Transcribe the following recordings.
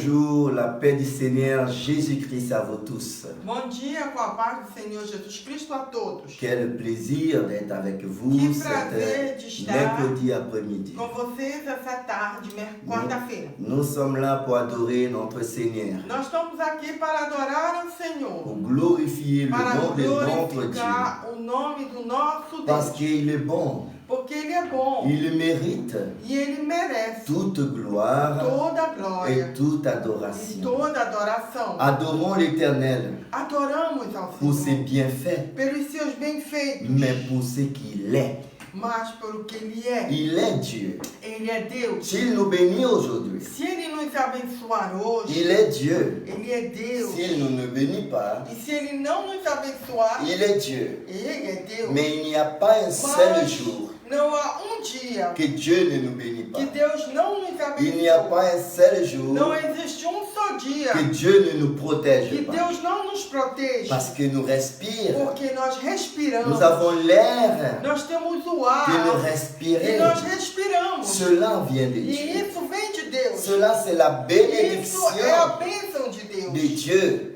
bonjour, la paix du Seigneur Jésus-Christ à vous tous. Bom dia com a paz do Senhor Jesus Cristo a todos. Quel plaisir d'être avec vous Que cet prazer de estar mercredi après-midi. com vocês essa tarde, quarta-feira. Nous sommes là pour adorer notre Seigneur, Nós estamos aqui para adorar ao Senhor, pour glorifier le para nom de notre Dieu, glorificar o nome do nosso parce Deus, qu'il est bon, porque Ele é bom il mérite e Ele merece toute gloire toda a glória et toute e adoration. toda adoração. Adorons l'Éternel Adoramos ao pour ses Senhor bienfaits, pelos seus bem-feitos, mais pour ce qu'il est. mas pelo que Ele é. Il est Dieu. Ele é Deus. S'il nous bénit aujourd'hui, Se Ele nos abençoar hoje, il est Dieu. Ele é Deus. S'il nous ne bénit pas, E se Ele não nos abençoar, il est Dieu. Ele é Deus. Mais il n'y a pas un seul jour Não há dia que Dieu ne nous bénit pas. que Deus não nos Il n'y a abençoe. pas un seul jour Não existe só dia que Dieu ne nous que protège pas. Deus não nos protege. Parce que nous respirons. Porque nós respiramos. Nous avons l'air Nós temos o que nous ar. E respirons. nós respiramos. Cela vient de E Dieu. isso vem de Deus. Cela, c'est la Isso bénédiction é a bênção de Deus. de Dieu.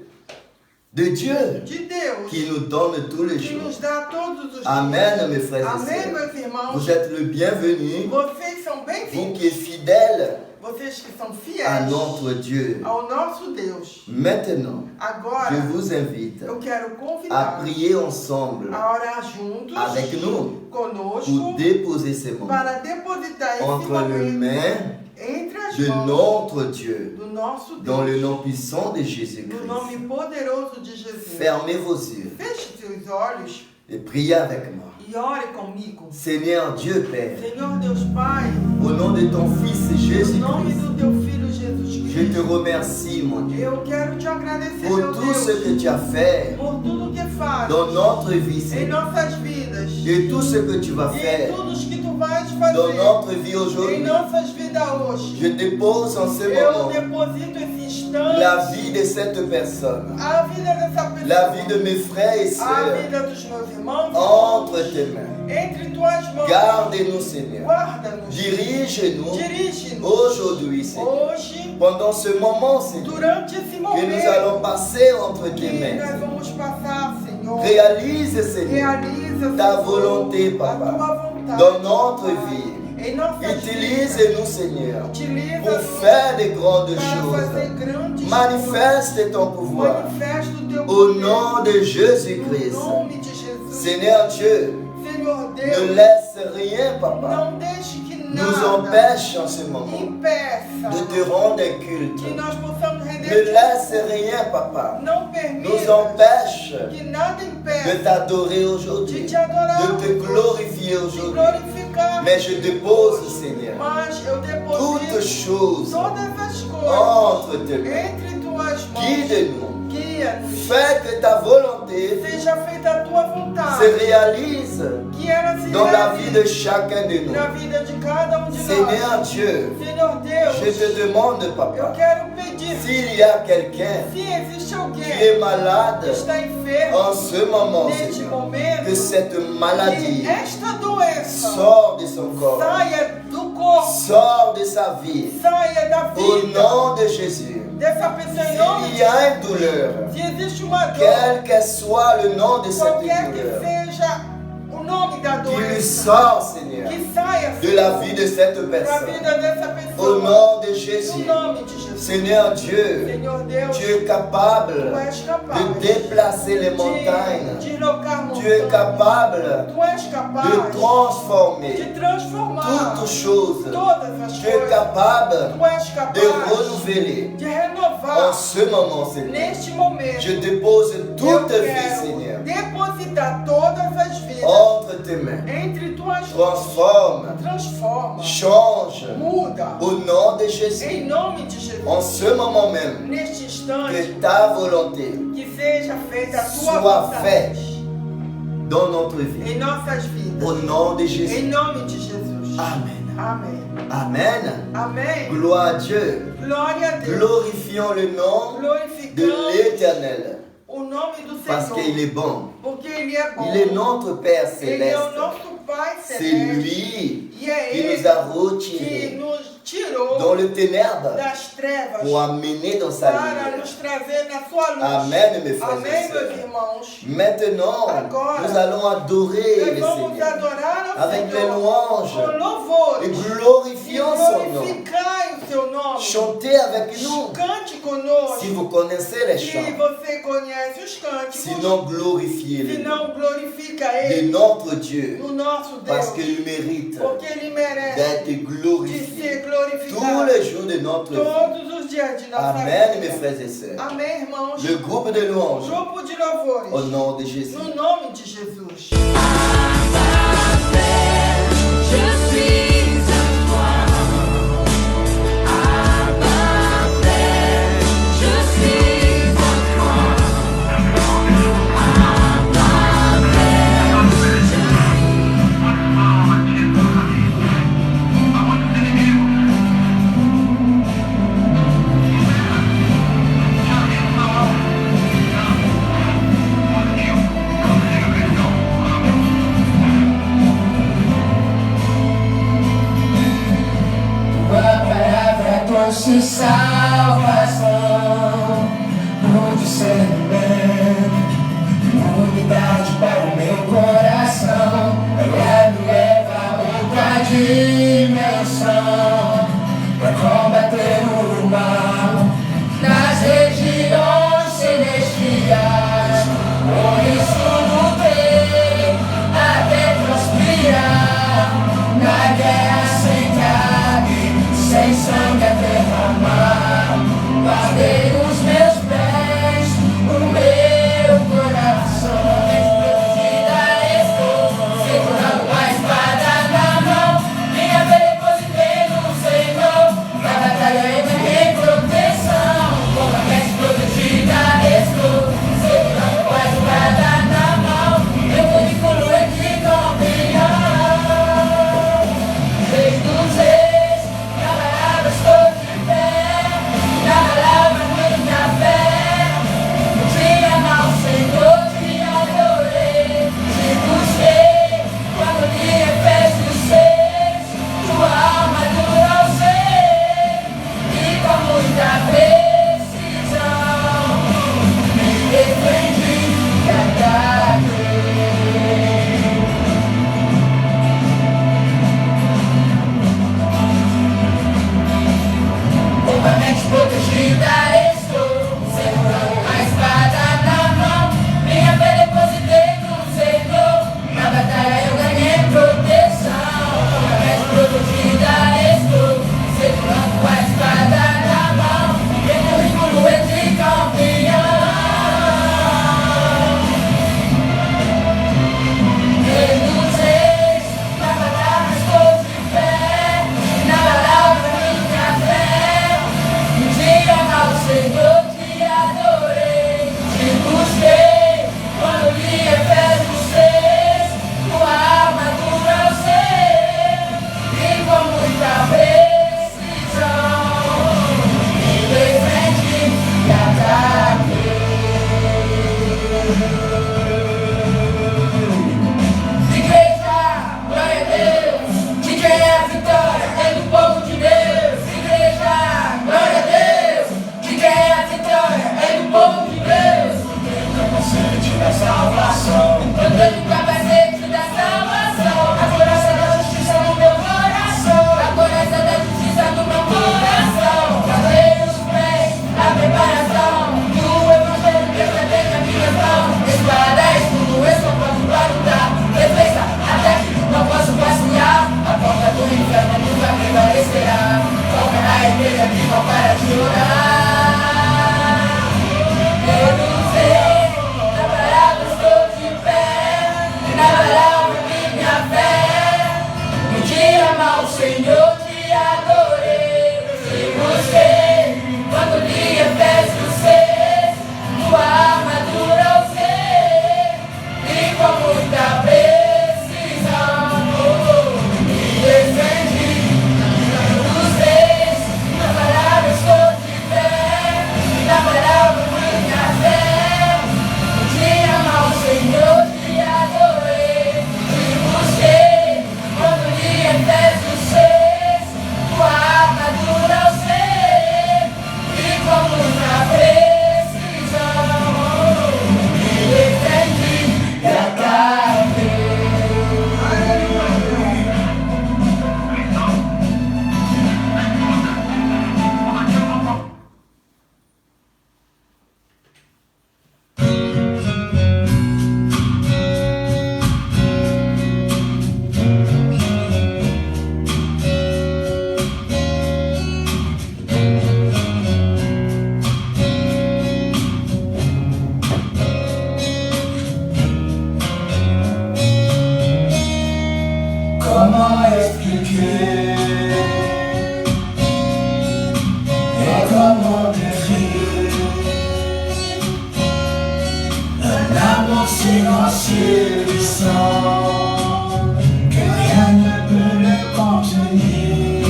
De Dieu De Deus. qui nous donne tous les Que jours. nos dá todos os dias. Amen, mes frères et Amém, sœurs. meus irmãos. Vous êtes le bienvenu, Vocês são vous bem-vindos. qui êtes fidèles Vocês que são à fiéis notre Dieu. ao nosso Deus. Maintenant, Agora, je vous invite eu quero à convidar prier ensemble a orar juntos avec nous conosco pour déposer ces moments para depositar esse entre les momento mains entre as de mãos notre Dieu, do nosso dans le Deus, nom puissant de no Jésus-Christ. nome poderoso de Jesus. Fermez vos yeux Feche seus olhos et priez avec moi. e ore comigo. Seigneur Dieu Père, Senhor Deus Pai, au nom de ton Fils no nome Jésus-Christ, do teu Filho Jesus je te Cristo, remercie, mon Dieu, eu quero te agradecer, pour meu tout ce Deus, que tu as fait por tudo que faz dans notre vie, em Seigneur, nossas vidas et tout ce que tu vas e em faire tudo que tu vais dans fazer notre vie em aujourd'hui. nossas vidas hoje. Je dépose en ce Eu moment deposito esse instante, la vie de cette personne, a vida dessa pessoa, la vie de mes frères et a sœurs vida dos meus irmãos, entre tes mains. entre tuas mãos. Garde-nous, Seigneur. Guarda-nos, Dirige-nous dirige-nos aujourd'hui, Seigneur. hoje, Pendant ce moment, Seigneur, durante esse que nous momento allons passer entre tes que mains. nós vamos passar, Senhor. Réalise, Seigneur, Realiza, ta Senhor, volonté, a Papa, tua vontade, dans notre Pai, vie. em nossas vidas. Utilise-nous, Seigneur, pour Utiliza-nos faire de grandes para fazer choses. grandes Manifeste ton coisas. pouvoir Manifesta o teu au poder nom de no Jésus-Christ. nome de Jesus. Seigneur Dieu, Senhor ne Deus, laisse rien, Papa, não deixe que nous nada empêche en ce moment impeça de te rendre un que culte. nós possamos Ne render. laisse rien, Papa, Não nous permita empêche que nada de impeça t'adorer de aujourd'hui, te adorar, de te glorifier de aujourd'hui. glorificar. Mais je dépose, Seigneur, Mas eu toutes deposito choses todas as coisas entre tes mains. entre tuas mãos. Guide-nous. Guia-nos. Fais que ta volonté Seja feita a tua vontade. se réalise Que ela se dans la vie realize de chacun de nous. na vida de cada um de Seigneur nós. Dieu, Senhor Deus, je te demande, eu Papa, quero pedir, s'il y a quelqu'un se existe qui alguém est malade que está enfermo en ce moment, neste Seigneur, momento, que cette maladie que esta doença sort de son corps, saia do corpo, sort de sa vie, saia da au vida nom de Jésus. dessa pessoa em nome S'il de y a Jesus. une douleur, Se existe uma dor, quel que soit le nom de cette qualquer que douleur, seja o nome da qui lui doença, sort, Seigneur, que saia de la vie de cette da personne. vida dessa Au pessoa, nom de no Jésus, nome de Jesus. Seigneur Dieu, Senhor Deus, tu es capable tu és capaz de déplacer les de montagnes. deslocar Tu es montanhas. capable Tu és capaz de transformer de transformar toutes choses. todas as Tu es coisas. capable Tu és capaz de renouveler. de En renovar ce moment, Seigneur, neste momento. je dépose Eu toute vie, quero Seigneur, depositar todas as vidas entre tes mains. entre tuas mãos. Transforme, Transforma, change, muda, au nom de Jésus. em nome de Jesus. En ce moment même, Neste instante, que ta volonté que seja feita a tua soit vontade faite dans notre vie. em nossas vidas. Au nom de Em Jésus. nome de Jesus. Amen. Amém. Amen. Amém. Gloire à Dieu. Glória a Deus. Glorifions le nom de Glorificamos l'Éternel. o nome do Parce Senhor. qu'il est bon. Porque Ele é bom. Il est notre Père Ele é o céleste. nosso Pai C'est celeste. lui E é qui Ele nous a que retirés nos tirou dans le ténèbre das trevas pour amener dans sa para lumière. nos trazer na sua luz. Amen, mes frères Amém, et meus sœurs. irmãos. Maintenant, Agora, nous allons adorer Nós le vamos Seigneur adorar ao avec les Senhor louanges com louvores et e glorifiant son nom. glorificar o seu nome. Chantez avec nous. Cante conosco. Si vous connaissez les Se chants, você conhece os cânticos, sinon glorifiez-le se não glorifica de Ele, notre Dieu, no nosso parce Deus, qu'il mérite porque Ele merece d'être de glorifié ser tous glorificado les jours de notre vie. todos os dias de nossa Amen, mes vida. frères et sœurs. Amém, irmãos? Le groupe de louanges Grupo de au louvores, nom de Jésus. no nome de Jesus. Je suis à toi, Abba Père. Je suis à toi, Abba Père. Tua palavra trouxe salvação, um discernimento, unidade para o meu coração. Ela me leva a outra dimensão, para combater o mal nas regiões celestiais. Por isso lutei até transpirar na guerra sem carne, sem sangue a derramar. Guardei os meus pés, o meu coração. Vida estou segurando a espada na mão. Minha silencieux du sang, que rien ne peut le contenir.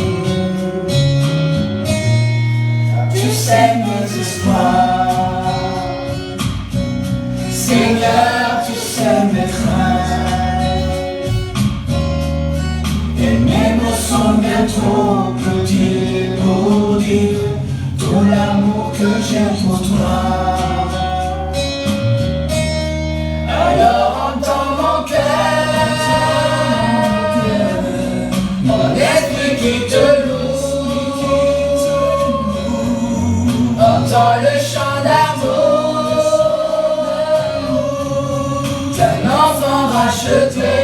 Tu sais mes espoirs, Seigneur, tu sais mes craintes, et mes mots sont bien trop petits pour dire tout l'amour que j'ai pour toi. Alors entends mon cœur, mon esprit qui te loue, entends le chant d'amour d'un enfant racheté.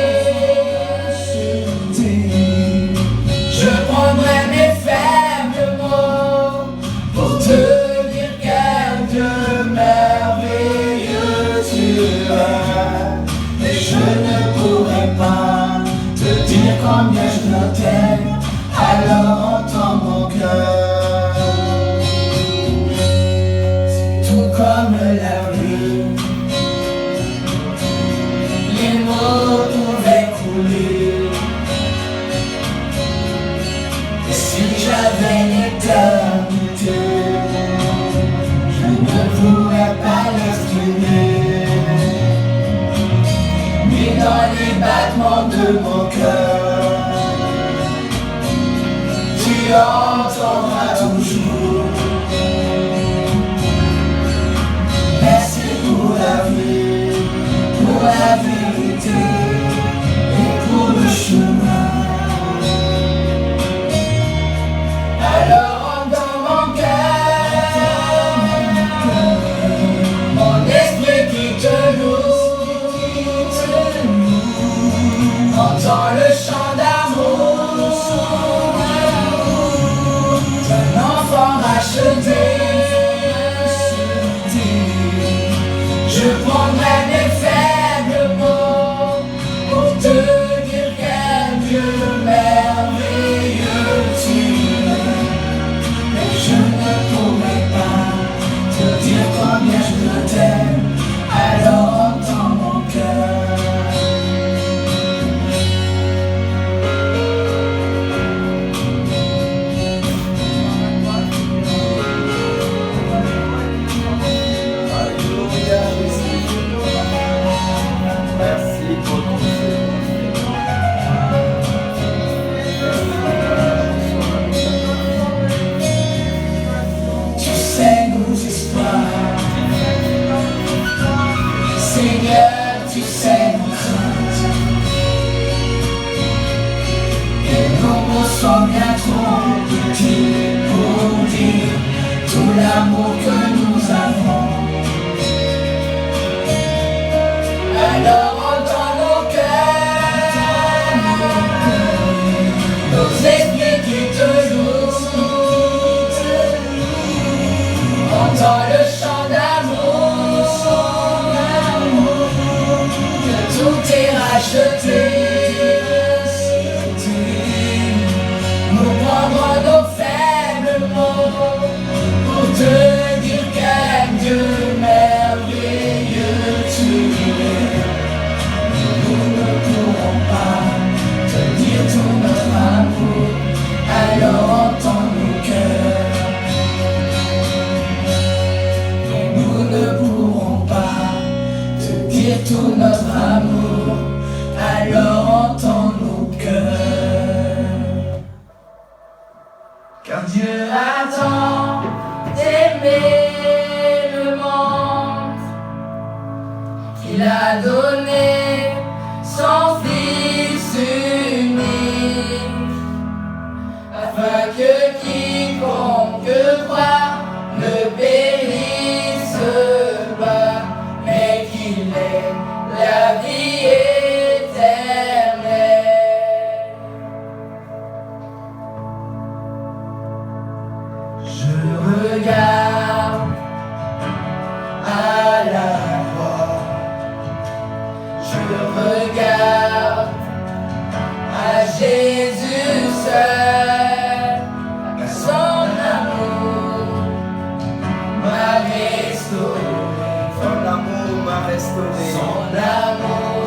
Je prendrai mes faibles mots pour te dire quel Dieu merveilleux tu es. Mais je ne pourrai pas te dire combien je t'aime, alors entends mon cœur. Tout comme la pluie, les mots pouvaient couler. Et si j'avais l'éternité, je ne pourrais pas l'exprimer. Mais dans les battements de mon cœur, tu entendras toujours. Merci pour la vie, pour la vérité et pour le chemin. Alors entends mon cœur, mon esprit qui te loue, entends le chant d'amour d'un enfant racheté. Je prendrai mes faibles mots pour te dire quel Dieu merveilleux tu es. Mais je ne pourrai pas te dire combien je t'aime, alors entends mon cœur. Alléluia, Jésus. Merci pour ton Tu sais nos espoirs, Seigneur, tu sais nos craintes, et nos mots sont bien trop petits pour dire tout l'amour que nous avons. Alors entends nos cœurs, nos esprits qui te louent, entends le chant d'amour, que tout est racheté. Nous prendrons nos faibles mots pour te dire quel Dieu merveilleux tu es. Nous ne pourrons pas te dire tout notre amour, alors entends nos cœurs. Nous ne pourrons pas te dire tout notre amour, alors entends nos cœurs. Car Dieu a tant aimé le monde qu'il a donné son Fils unique, afin que quiconque croit ne périsse pas, mais qu'il ait la vie éternelle. Je regarde à la croix, je regarde à Jésus seul, à son amour m'a restauré, Ton amour m'a restauré. son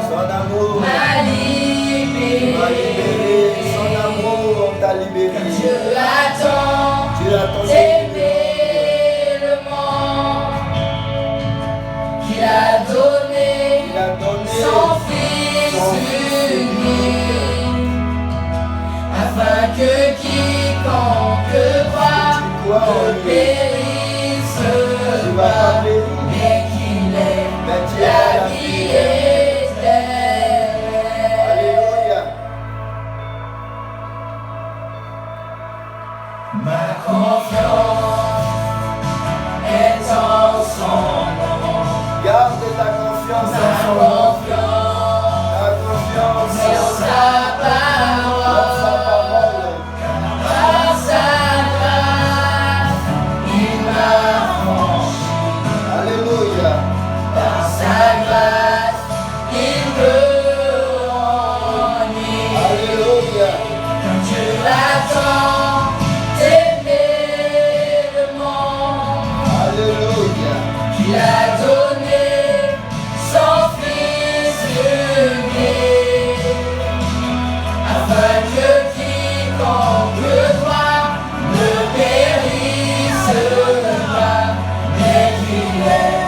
Son amour m'a libéré. m'a libéré. Son amour t'a libéré. Dieu attend Tu attends d'aimer le monde qu'il a donné Il a donné son Fils son Fils unique, afin que quiconque croit ne périsse Tu vas pas, pas périr, mais qu'il ait mais tu la as la vie vie. éternelle. Alléluia. Ma confiance est en son nom. Garde ta confiance en Ma son nom. confiance Ta confiance est en sa dans sa parole. parole. Par sa grâce, il m'a franchi. Alléluia. Par sa grâce, il me renie. Alléluia. Dieu attend d'aimer le monde Alléluia. qu'il a donné son Fils unique, afin que quiconque croit ne périsse pas, mais qu'il ait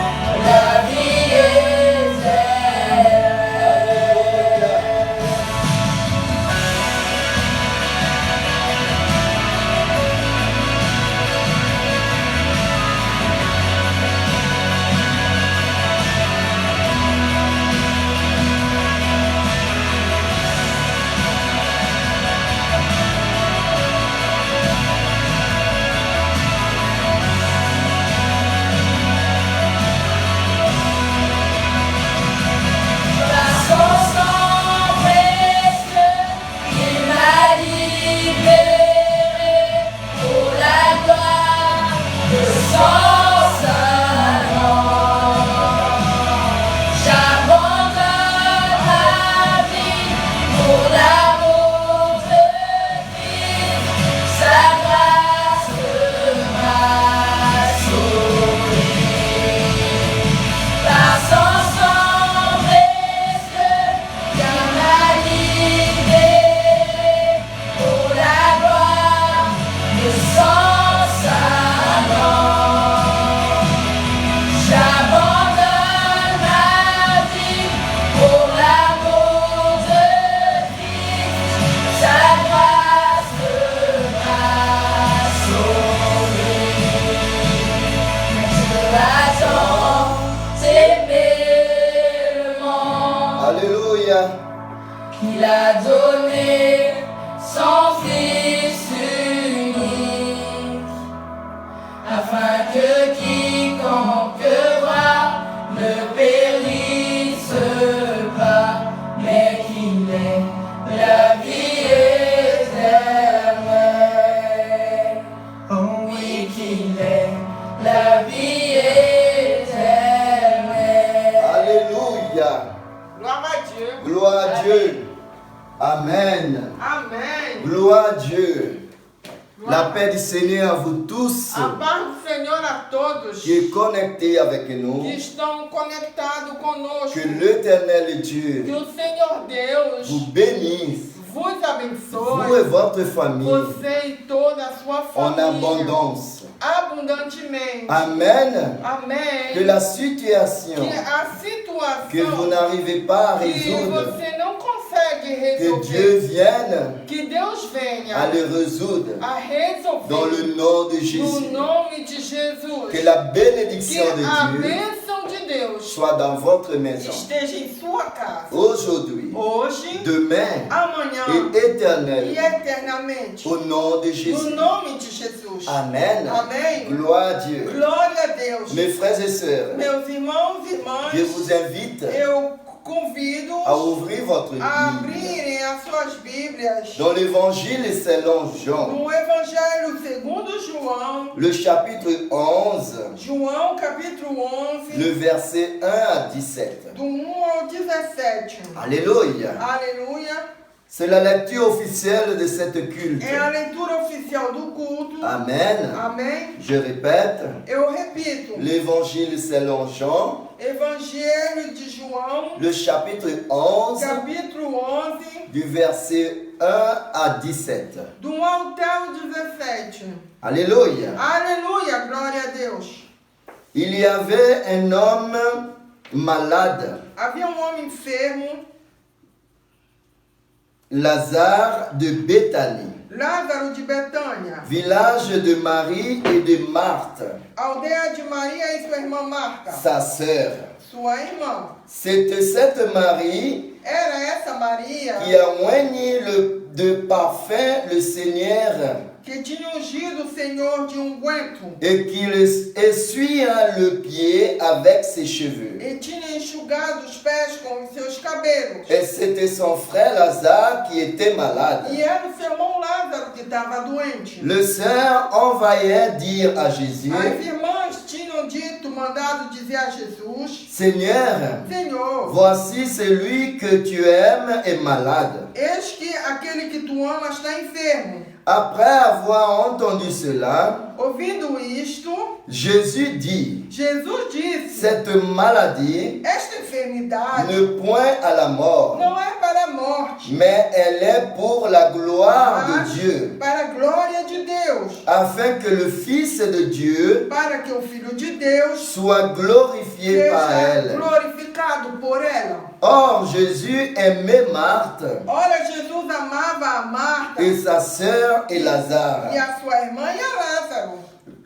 la vie éternelle. Par son sang précieux, il m'a libéré pour la gloire de son saint nom. J'abandonne ma vie pour l'amour de Christ, sa grâce m'a sauvé. Par son sang précieux, il m'a libéré pour la gloire de son saint nom. J'abandonne ma vie pour l'amour de Christ, sa grâce m'a sauvé. Dieu attend d'aimer le monde Alléluia. qu'il a donné son Fils unique, afin que quiconque croit ne périsse pas, mais qu'il ait la vie éternelle. Oh oui, qu'il ait la vie éternelle. Alléluia. Gloire à Dieu. Gloire à Dieu. Amen. Amém. Gloire à Dieu. La paix du Seigneur à vous tous A paz do Senhor a todos qui est connecté avec nous. que estão conectados conosco. Que l'Éternel Que Dieu o Senhor Deus vous bénisse, vos vous et abençoe, votre famille, você e toda a sua en família, abondance. abundantemente. Amen. Amém. Que la situation Que a que vous situação n'arrivez pas à que résoudre, você não consegue que Dieu resolver, vienne que Deus à venha le résoudre a dans resolver le nom de no Jésus. nome de Jesus. Que la Que bénédiction a de Dieu bênção de Deus soit dans votre maison. esteja em sua casa. Aujourd'hui, Hoje, demain amanhã et e éternellement. eternamente. Au nom de No Jésus. nome de Jesus. Amen. Amém. Gloire à Dieu. Glória a Deus. Mes frères et sœurs, Meus irmãos e je irmãs, vous invite eu convido à ouvrir votre a Bible abrirem as suas Bíblias dans l'évangile selon Jean, no Evangelho segundo João, le chapitre 11, João capítulo 11, le verset 1 à 17. do 1 ao 17. Alléluia. Aleluia. C'est la lecture officielle de cette culte. É a leitura oficial do culto. Amen. Amém? Je répète, Eu repito. l'évangile selon Jean, Evangelho de João, le chapitre 11, capítulo 11, du verset 1 à 17. do 1 até o 17. Alléluia. Aleluia, glória a Deus. Il y avait un homme malade, Havia homem enfermo, Lazare de Béthanie, Lázaro de Betânia, village de Marie et de Marthe, aldeia de Maria e sua irmã Marta, sa sœur. sua irmã. C'était cette Marie Era essa Maria qui a oigné de parfum le Seigneur que tinha ungido o Senhor de unguento et qu'il essuya le pied avec ses cheveux. e tinha enxugado os pés com os seus cabelos. Et c'était son frère Lazare qui était malade. E era o seu irmão Lázaro que estava doente. Le Seigneur envoyait dire à Jésus, As irmãs tinham dito, mandado dizer a Jesus: Seigneur, Senhor, voici celui que tu aimes est malade. eis que aquele que tu amas está enfermo. Après avoir entendu cela, Ouvindo isto, Jésus dit, Jesus disse: cette maladie esta enfermidade ne point à la mort, não é para a morte, mais elle est pour la gloire mas de Dieu, para a glória de Deus, afin que le Fils de Dieu para que o Filho de Deus soit glorifié par seja elle. glorificado por ela. Or, Jésus aimait Marthe Ora, Jesus amava a Marta et sa sœur et e Lazare. a sua irmã e a Lázaro.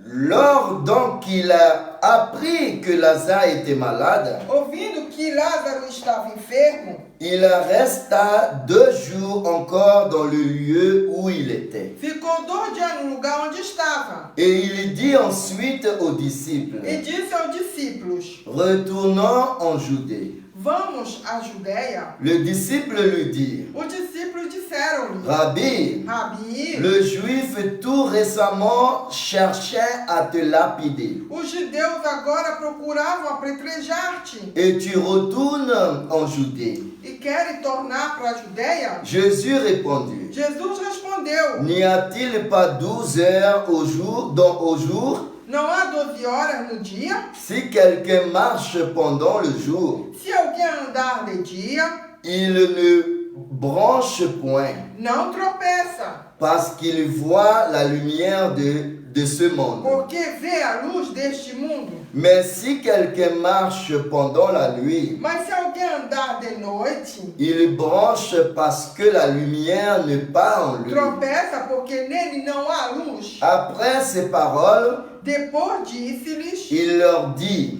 Lors donc qu'il a appris que Lazare était malade, Ouvindo que Lázaro estava enfermo, il resta 2 jours encore dans le lieu où il était. ficou 2 dias no lugar onde estava. Et il dit ensuite aux disciples, E disse aos discípulos: retournons en Judée. Vamos à Judéia. Le disciple lui dit, Os discípulos disseram-lhe: Rabbi, Rabi, le juif tout récemment cherchait à te lapider. os judeus agora procuravam apedrejar-te Et tu retournes en Judée. e querem tornar para a Judéia? Jésus répondit, Jesus respondeu: n'y a-t-il pas 12 heures au jour, au jour? Não há 12 horas no dia? Si quelqu'un marche pendant le jour, Se alguém andar de dia, il ne branche point, não tropeça, parce qu'il voit la lumière de ce monde. porque vê a luz deste mundo. Mais si quelqu'un marche pendant la nuit, Mas se alguém andar de noite, il branche parce que la lumière n'est pas en lui. tropeça, porque nele não há luz. Après ces paroles, Depois disse-lhes, il leur dit,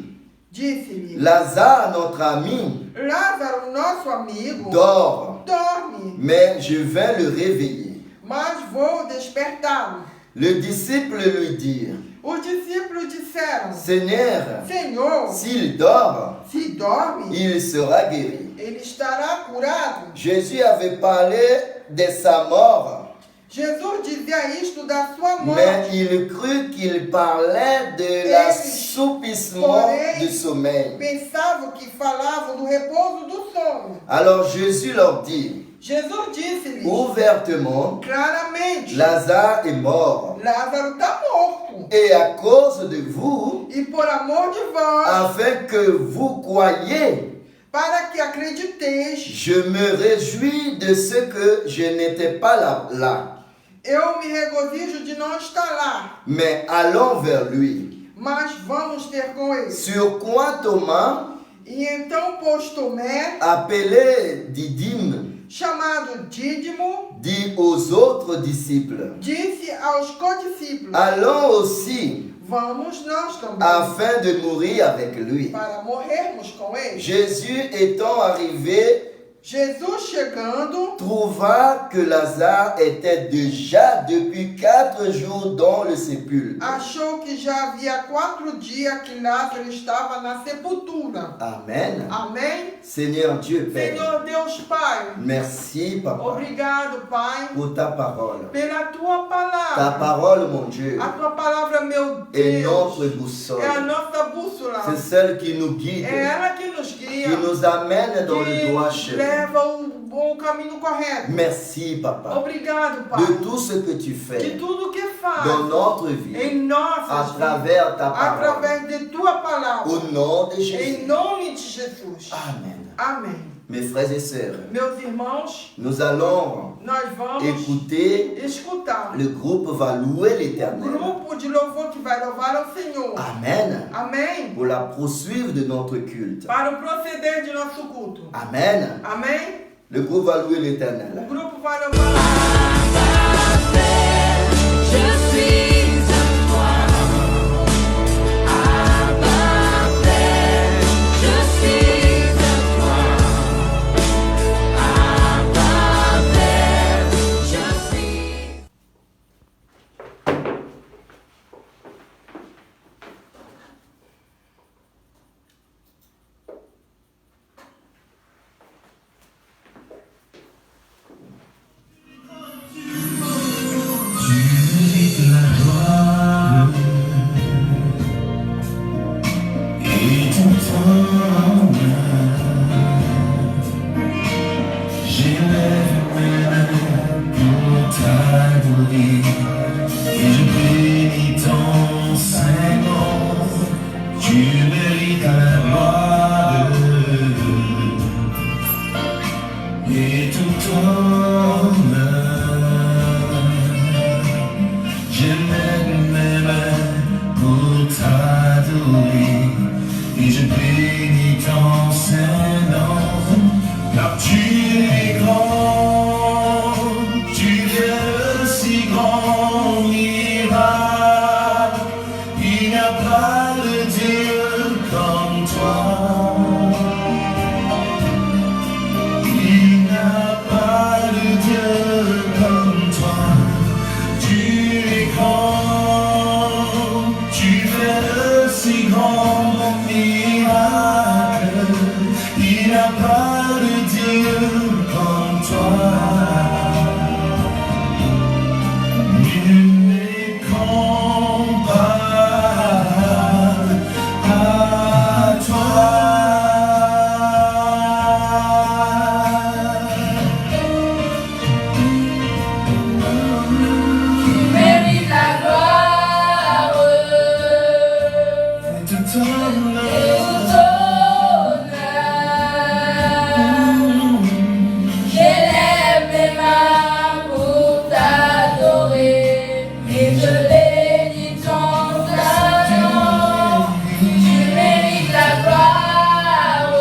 disse-lhe: Lazare, notre ami, Lázaro, nosso amigo, dort, dorme, mais je vais le réveiller. mas vou despertá-lo. Le disciple lui dit, Os discípulos disseram: Seigneur, Senhor, s'il dort, se dorme, il sera guéri. ele estará curado. Jésus avait parlé de sa mort, Jesus dizia isto da sua mais morte, il crut qu'il parlait de l'assoupissement du sommeil. pensava que falavam do repouso do sono. Alors Jésus leur dit, Jesus disse-lhes ouvertement, claramente: Lazare est mort, Lázaro está morto, et à cause de vous, e por amor de vós, afin que vous croyiez, para que acrediteis, je me réjouis de ce que je n'étais pas là. eu me regozijo de não estar lá, Mais allons vers lui. mas vamos ter com ele. Sur quoi Thomas, E então pôs Tomé, appelé Didyme, chamado Dídimo, dit aux autres disciples, disse aos condiscípulos: allons aussi, Vamos nós também, afin de mourir avec lui. para morrermos com ele. Jésus étant arrivé, Jesus chegando, trouva que Lazare était déjà depuis 4 jours dans le sépulcre. achou que já havia 4 dias que Lázaro estava na sepultura. Amen. Amém? Seigneur Dieu Père, Senhor Deus Pai, merci Papa obrigado, Pai, pour ta parole. pela Tua Ta palavra. parole, mon Dieu, A Tua palavra, meu est Deus, notre é a boussole. nossa bússola. C'est celle qui nous guide, É ela que nos qui guia, nous amène dans le droit que chemin. leva o caminho correto. Merci, Papa, Obrigado, Pai, de tout ce que tu de fais tudo que faz dans notre vie, em nossas à vidas, travers ta parole. através de tua palavra. Au nom de Em Jésus. nome de Jesus. Amen. Amém. Mes frères et sœurs, Meus irmãos, nous allons nós vamos écouter. escutar Le groupe va louer o l'Éternel. grupo de louvor que vai louvar ao Senhor. Amen. Amém. Pour la poursuivre de notre culte. Para o proceder de nosso culto. Amen. Amém. Le groupe va louer O l'Éternel. grupo vai louvar. Je suis à toi, Abba Père. Je suis à toi, Abba Père. Je suis. Tu mérites la gloire et tout honneur. J'élève mes mains pour t'adorer et je bénis ton Saint-Nom. Tu mérites la gloire et tout honneur. Je lève mes mains pour t'adorer et je bénis ton Saint-Nom. Car tu es grand, tu fais de si grands miracles. Il n'y a pas de Dieu comme toi. Il n'y a pas de Dieu comme toi. Tu es grand, tu fais de si grands miracles. Il n'y a pas de Dieu comme toi. Nul n'est comparable à toi. Mérite la gloire Et tout honneur. et tout honneur. J'élève mes mains pour t'adorer et je bénis ton Saint-Nom. Tu mérites la gloire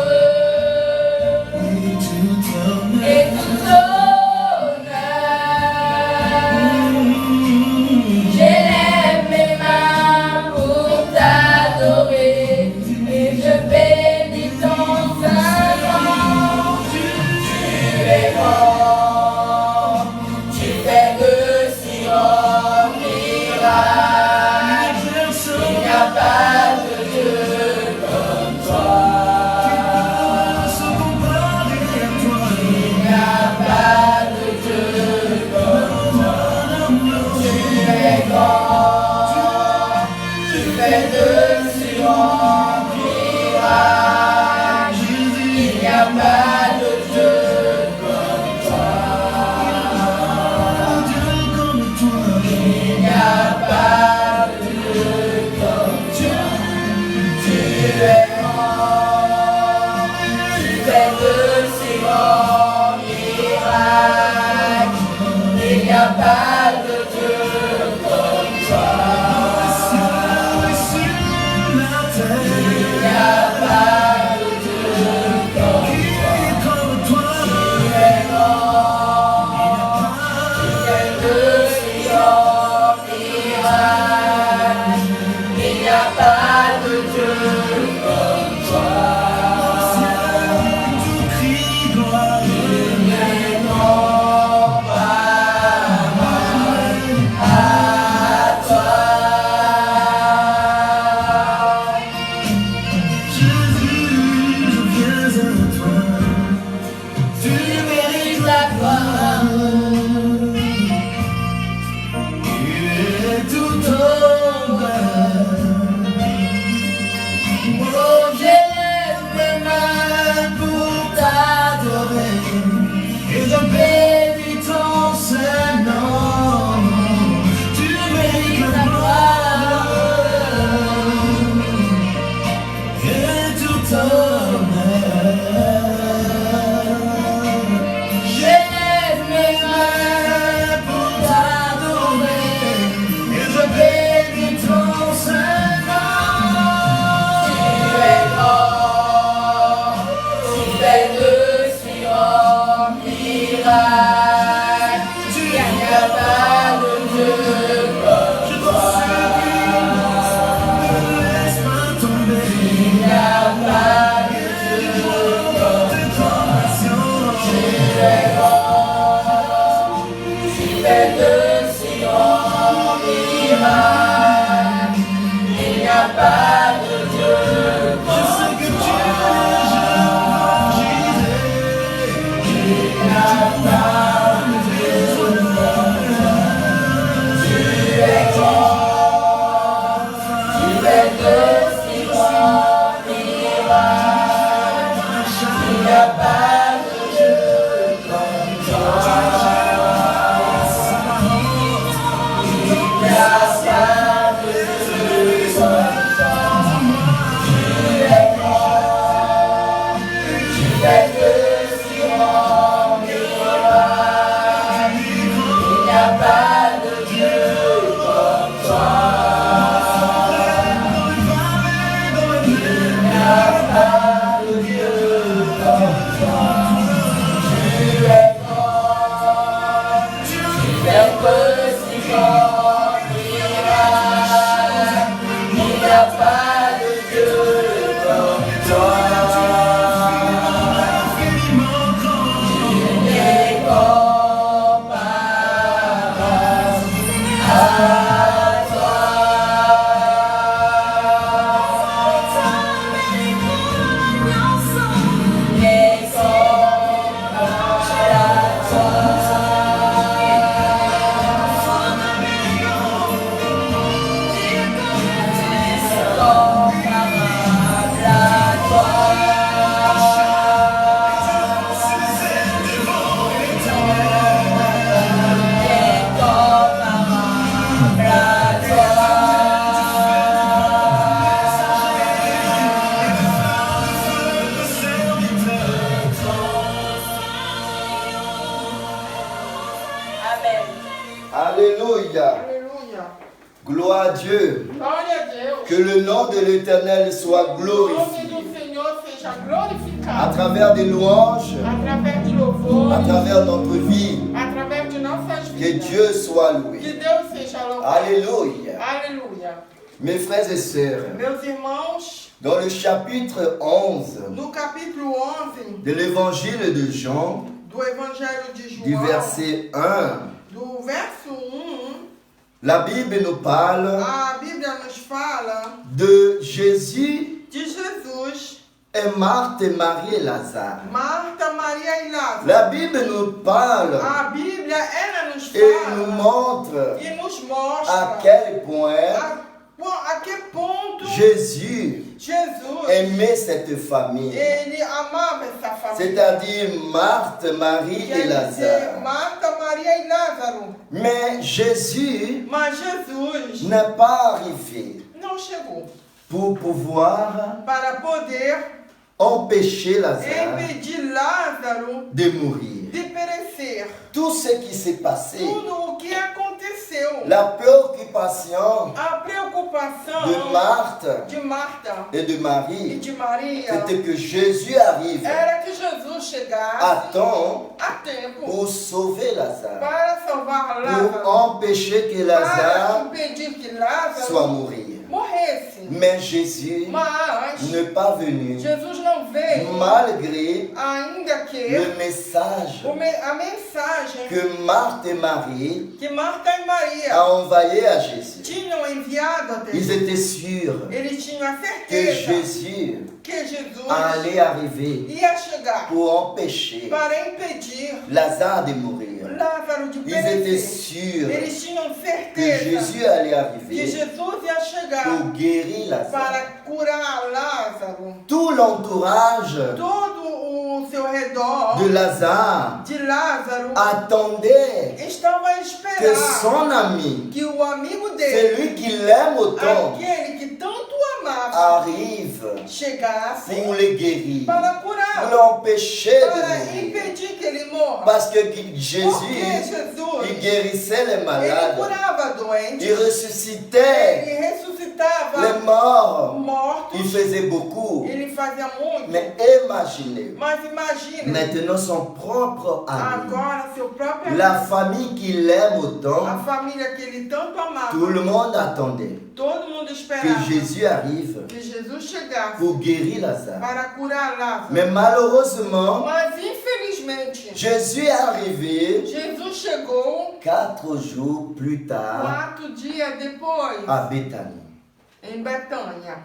Et tout honneur. et tout honneur. J'élève mes mains pour t'adorer et je bénis ton Saint-Nom. Tu es grand, tu fais de si grands miracles. Il n'y a pas de Dieu comme toi. Il n'y a pas de Dieu comme toi. Tu es grand, tu fais de si grands miracles. Il n'y a pas de Dieu comme toi. Il n'y a pas de Dieu comme toi. Tu es grand, tu fais de si grands miracles. Il n'y a pas de Dieu comme toi. Il n'y a pas de Dieu comme toi. Tu es grand, tu fais de si grands miracles. Il n'y a pas de Dieu comme toi. Il n'est comparable à toi. Tu mérites la gloire Tout honneur. Oh, j'élève mes mains pour t'adorer Alléluia. Aleluia. Gloire à Dieu. Glória a Deus. Que le nom de l'Éternel soit O nome glorifié. do Senhor seja À glorificado. travers des louanges, Através de à louvores, travers notre vie, através de nossas que vidas. Dieu soit Que loué. Deus seja louvado. Alléluia. Aleluia. Mes frères et sœurs, Meus irmãos, dans le chapitre 11 no capítulo 11 de l'évangile de Jean, do Evangelho de du João, verset 1, do verso 1, la Bible nous parle a Bíblia nos fala de Jésus de Jesus, et Marthe et Marie et Lazare. Marta, Maria e Lázaro. La Bible nous parle A Bíblia, ela nos et nous fala montre e nos à mostra quel point a que ponto Jésus Jesus, aimait cette famille, ele amava essa família. c'est-à-dire Marthe, Marie et Quer dizer, Lazare. Marta, Maria e Lázaro. Mais Jésus Mas Jesus n'est pas arrivé não chegou pour pouvoir para poder empêcher Lazare impedir Lázaro de mourir. de perecer. Tout ce qui s'est passé, Tudo o que aconteceu, la préoccupation a preocupação de Marthe de Marta et de e Marie, de Maria c'était que Jésus arrive era que Jesus chegasse à temps a tempo pour sauver Lazare, para salvar pour Lázaro, empêcher que para Lazare impedir que soit Lázaro mourir. morresse. Mais Jésus Mas n'est pas venu Jesus não veio, malgré ainda que le message a mensagem que Marthe et Marie que Marta e Maria a envoyé à Jésus. tinham enviado até Ils Jesus. étaient sûrs Eles tinham a que certeza Jésus que Jesus allait arriver ia chegar pour empêcher para impedir Lazare de mourir. Lázaro de Ils étaient perecer. sûrs Eles tinham que certeza Jésus allait que arriver Jesus ia chegar pour guérir Lazare. para curar Lázaro. Tout l'entourage Todo o seu redor de Lazare de Lázaro attendait estava a que esperar son ami, que o amigo dele, celui qui l'aime autant, aquele que tanto amava, arrive chegasse pour le guérir, para pour curar, l'empêcher de para mourir. impedir que ele morra. Parce que Porque Jésus, il Jesus, guérissait les ele malades, curava doentes, il ressuscitait ele ressuscitava les morts, mortos, il faisait beaucoup. ele fazia muito. Mais imaginez, Mas imagina, maintenant son propre ami, agora seu próprio la amigo, famille qu'il aime a autant, família que ele tanto amava, tout le monde attendait todo mundo que esperava Jésus arrive que Jesus chegasse pour guérir Lazare. para curar Lázaro. Mais malheureusement, Mas infelizmente, Jésus est arrivé Jesus chegou 4 jours plus tard 4 dias depois à Béthanie. em Betânia.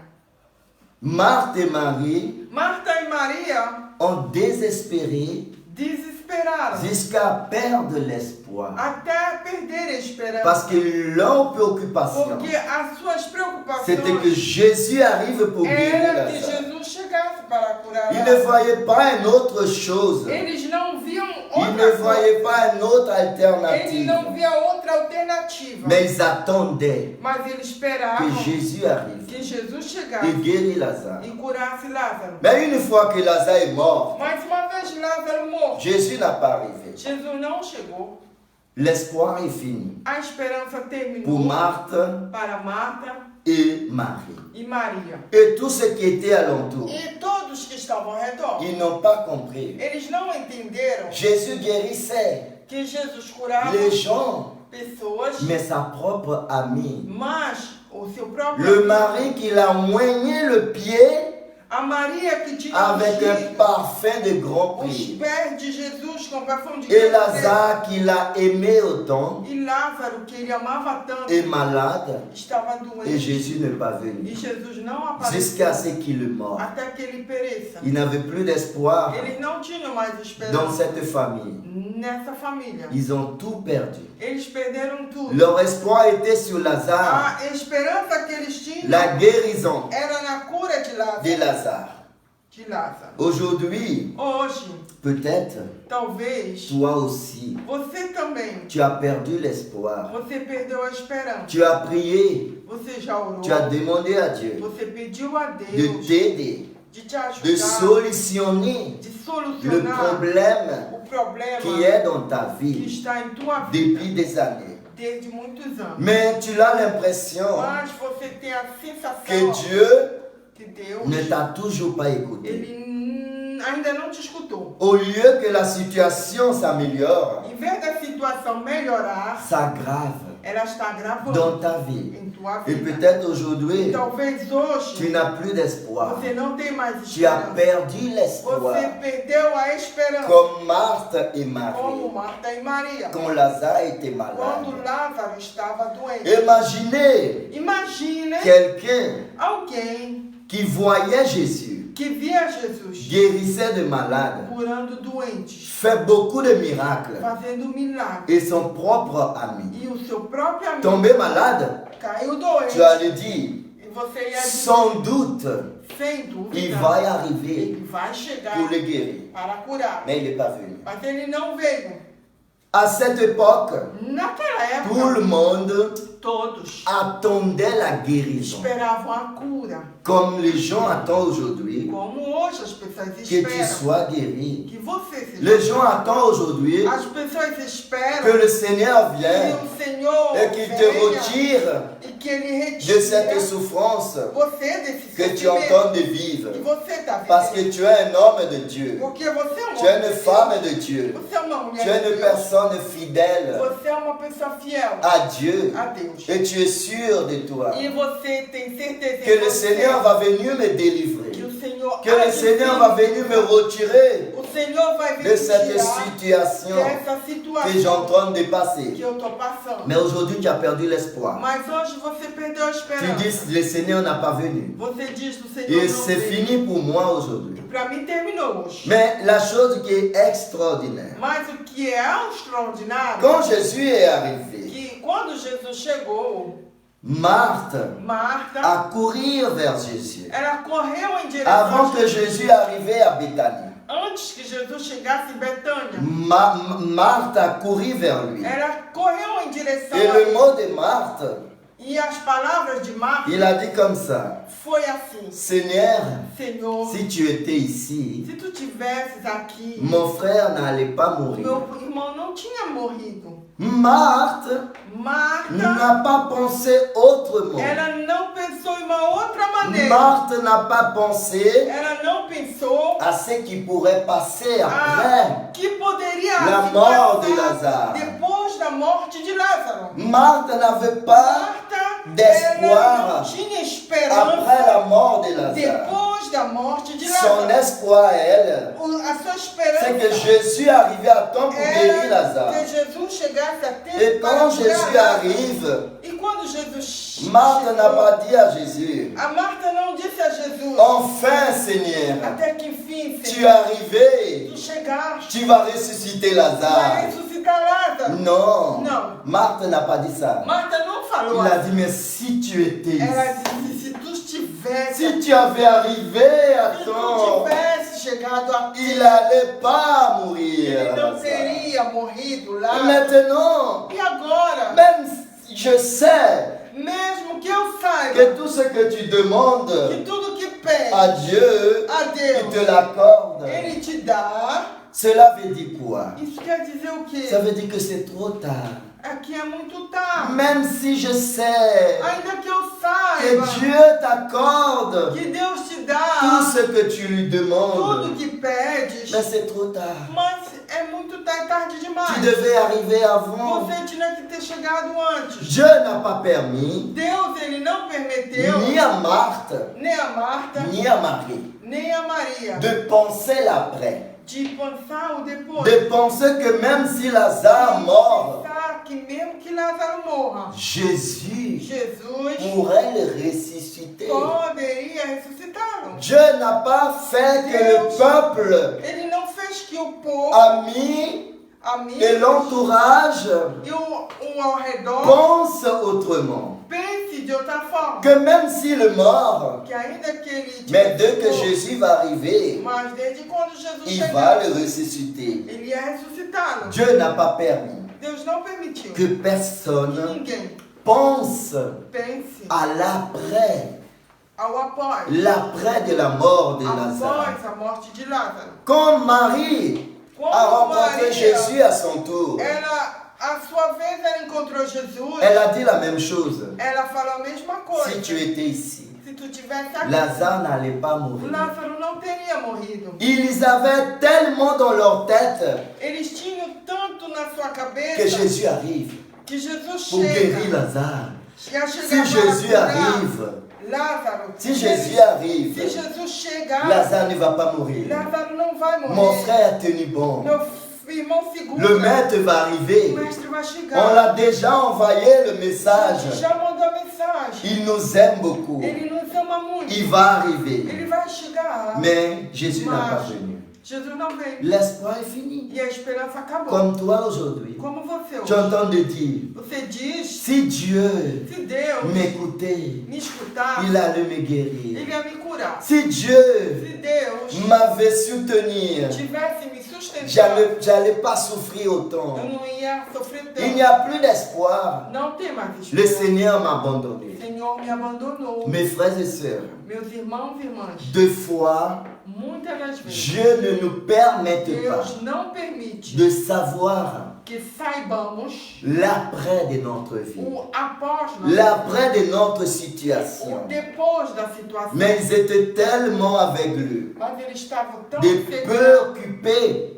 Marthe et Marie Marta e Maria ont désespéré desesperaram jusqu'à perdre l'espoir. até perder a esperança. Parce que leur préoccupation, Porque as suas preocupações c'était que Jésus arrive pour guérir era que Lazare. Jesus chegasse para curar Ils ne Lázaro. voyaient pas une autre chose. Eles não viam Ils outra ne coisa. voyaient pas une autre Eles alternative. não viam outra alternativa. Mais ils attendaient Mas eles esperavam que Jésus arrive que Jesus et chegasse guérit Lazare. e curasse Lázaro. Mais une fois que Lazare est mort, Mas uma vez Lázaro morto, Jésus n'a pas arrivé. Jesus não chegou. L'espoir est fini A esperança pour terminou Marthe para Marta et Marie. e Maria. Et tous ceux qui étaient alentour, E todos que estavam ao redor, ils n'ont pas compris. eles não entenderam Jésus guérissait que Jesus curava les gens, pessoas, mais sa propre amie. mas o seu próprio Le amigo, mari qui l'a moigné le pied a Maria que tinha avec un ungido parfum de grand os prix. pés de Jesus com perfume de Et grande Lazare qui l'a aimé autant e Lázaro, que ele amava tanto, est malade estava et doente. Jésus n'est pas E venu. Jesus não apareceu Jusqu'à ce qu'il meure. até que ele pereça. Il n'avait plus d'espoir Eles não tinham mais dans esperança cette famille. nessa família. Ils ont tout perdu. Eles perderam tudo. Leur espoir était sur Lazare, A esperança que eles tinham la guérison era na cura de Lázaro. de Lazare. Aujourd'hui, Hoje, peut-être, talvez, toi aussi, você também, tu as perdu l'espoir. você perdeu a esperança. Tu as prié, Você já orou, tu as demandé à Dieu você pediu a de Deus t'aider, de te de ajudar, solutionner de le solucionar problème o problema qui est dans ta que vie está em tua vida depuis des années. desde muitos anos. Mais tu as l'impression Mas você tem a que sensação Dieu que Deus, ne t'a toujours pas écouté. ele ainda não te escutou. Au lieu que la situation s'améliore, Em vez da situação melhorar, s'aggrave ela está agravando dans ta vie. em tua Et vida. peut-être aujourd'hui, Talvez tu hoje n'as plus d'espoir. você não tem mais Tu as esperança. perdu l'espoir. Você perdeu a esperança. Comme Marthe et Como Marie, Marta e Maria. quand Lazare était Quando malade. Lázaro estava doente. Imaginez Imagine quelqu'un alguém qui voyait Jésus, que via Jesus guérissait de malades, curando doentes, fait beaucoup de miracles, fazendo milagres. et son propre ami E o seu próprio amigo tombé malade, caiu doente. tu allais dire, E você ia dizer, sans doute, sem il dúvida, va y arriver ele vai chegar pour le guérir. para curar. Mais il n'est pas venu. Mas ele não veio. À cette époque, Naquela tout le época, monde todos attendait la guérison. esperavam a cura. Comme les gens attendent aujourd'hui Como hoje as pessoas que tu esperam sois guéri. que você seja. Les gens attendent aujourd'hui As pessoas esperam que le Seigneur que vienne o Senhor et qu'il te venha retire e que ele de cette retire souffrance você desse que tu sofrimento entends de vivre. que você está Parce que vivendo. tu es un homme de Dieu. Porque você é um Tu es homem une de femme Deus. de Dieu. Você é uma mulher Tu es de une Deus. personne fidèle Você é uma pessoa fiel à Dieu. a Deus. Et tu es sûr de toi E você tem certeza que em le você Seigneur va venir me délivrer. que o Senhor Que le Seigneur va venir me retirer O Senhor vai vir de me cette tirar situation dessa que situação j'entends de que passer. eu estou passando. Mais aujourd'hui, tu as perdu l'espoir. Mas hoje você perdeu a Tu esperança. dis, le Seigneur n'a pas venu. Você diz o Senhor Et não c'est veio. fini pour moi aujourd'hui. Para mim terminou hoje. Mais la chose qui est extraordinaire, Mas o que é extraordinário quand Jésus est arrivé, que quando Jesus chegou, Marthe Marta, a courir vers Jésus. ela correu em direção Avant a que Jesus. Jésus arrive à Béthanie, Antes que Jesus chegasse em Betânia, Marthe a couru vers lui. ela correu em direção Et a le ele. mot de Marthe, E as palavras de Marta il a dit comme ça, foi assim: Seigneur, Senhor, si tu étais ici, se tu tivesses aqui, mon frère n'allait pas o mourir. meu irmão não tinha morrido. Marthe Marta, n'a pas pensé autrement. ela não pensou em uma outra maneira. Marthe n'a pas pensé Ela não pensou à ce qui pourrait passer après que poderia la se mort de passar Lazare. depois da morte de Lázaro. Marthe n'avait pas Marta, d'espoir ela não tinha esperança après la mort de Lazare. depois da morte de Son Lázaro. espoir, elle, A sua c'est que esperança Jésus arrivait à temps pour guérir era Lazare. que Jesus chegasse a tempo Et para quand curar Jésus Lázaro. arrive, E quando Jesus Marthe n'a chegou, pas dit à Jésus, a Marta não disse a Jesus, enfin Seigneur, até que enfim, tu es Senhor, arrivé, tu chegaste, tu vas ressusciter vai Lazare. ressuscitar Lázaro. Non, Non. Marthe n'a pas dit ça. Marta não falou Il a assim. dit, mais si tu étais Ela ici, disse, se tu estivesse, si tu avais arrivé à se tu temps, tivesse chegado aqui, il n'allait pas mourir. ele não Lazare. teria morrido Et lá. maintenant, E agora, même si je sais mesmo que eu saiba que tout ce que tu demandes que tudo que pede à Dieu, a il Deus, te l'accorde. Ele te dá, Cela veut dire quoi? isso quer dizer o quê? Ça veut dire que c'est trop tard. Aqui é muito tarde. Même si je sais Ainda que eu que saiba Dieu t'accorde que Deus te tout dá ce que tu lui tudo demandes, que pedes, mais c'est trop tard. mas é muito tarde Tu demais. devais arriver avant. Você tinha que ter chegado antes. Dieu n'a pas permis Deus, ele não permeteu ni à Marthe, nem a Marta, ni à Marie nem a Maria de penser l'après. de pensar o depois. De penser que même si Lazare mort, Pensar que mesmo que Lázaro morra, Jésus Jesus pourrait le ressusciter. poderia ressuscitá-lo. Dieu n'a pas fait que le peuple, Ele não fez que o povo, amis amigos et l'entourage e ao redor pense autrement. pense de outra forma. Que même s'il mort, Que ainda que ele mais dès que tivesse Jésus va arriver, morto, mas desde quando Jesus il va chegar, le ressusciter. ele ia ressuscitá-lo. Dieu n'a pas permis Deus não permitiu que que personne ninguém pense pense à l'après, ao após, l'après de la mort de Lazare. após a morte de Lázaro. Quand Marie a Quando rencontré Maria, Jésus à son tour, ela, a sua vez, ela encontrou Jesus, elle a dit la même chose. ela falou a mesma coisa. Si tu étais ici, Se tu tivesse aqui, Lazare n'allait pas mourir. Lázaro não teria morrido. Ils avaient tellement dans leur tête Eles tinham tanto na sua que cabeça Jésus arrive que Jesus pour guérir chega. Lazare. Ia Si chegar Jésus para curar arrive, Lázaro. si Jésus arrive, Se Jesus chegar, Lazare ne va pas mourir. Lázaro não vai morrer. Mon frère a tenu bon. Meu irmão segura. Le maître va O arriver. mestre vai On chegar. l'a déjà envoyé le message. Já mandou a mensagem. Il nous aime beaucoup. Ele nos ama muito. Il va arriver. Ele vai chegar. Mais Jésus n'a pas Mas venu. Jesus não veio. L'espoir est fini. E a esperança acabou. Comme toi aujourd'hui. Como você Tu hoje. entends de dire, Você diz, si Dieu se Deus m'écoutait, me escutar, il allait me guérir. Ele ia me curar. Si Dieu Se Deus m'avait soutenu, tivesse me sustentado, j'allais pas souffrir autant. eu não ia sofrer Il n'y tanto. a plus d'espoir. Não tem mais Le esperança. Seigneur m'a O abandonné. Senhor me abandonou. Mes frères et sœurs, Meus irmãos e irmãs, deux fois, muitas das vezes, Dieu ne nous permet pas Deus não permite de savoir que saibamos l'après de notre vie, o após, l'après de notre o situation. depois da situação. Mais ils étaient tellement aveugles, Mas eles estavam tão préoccupés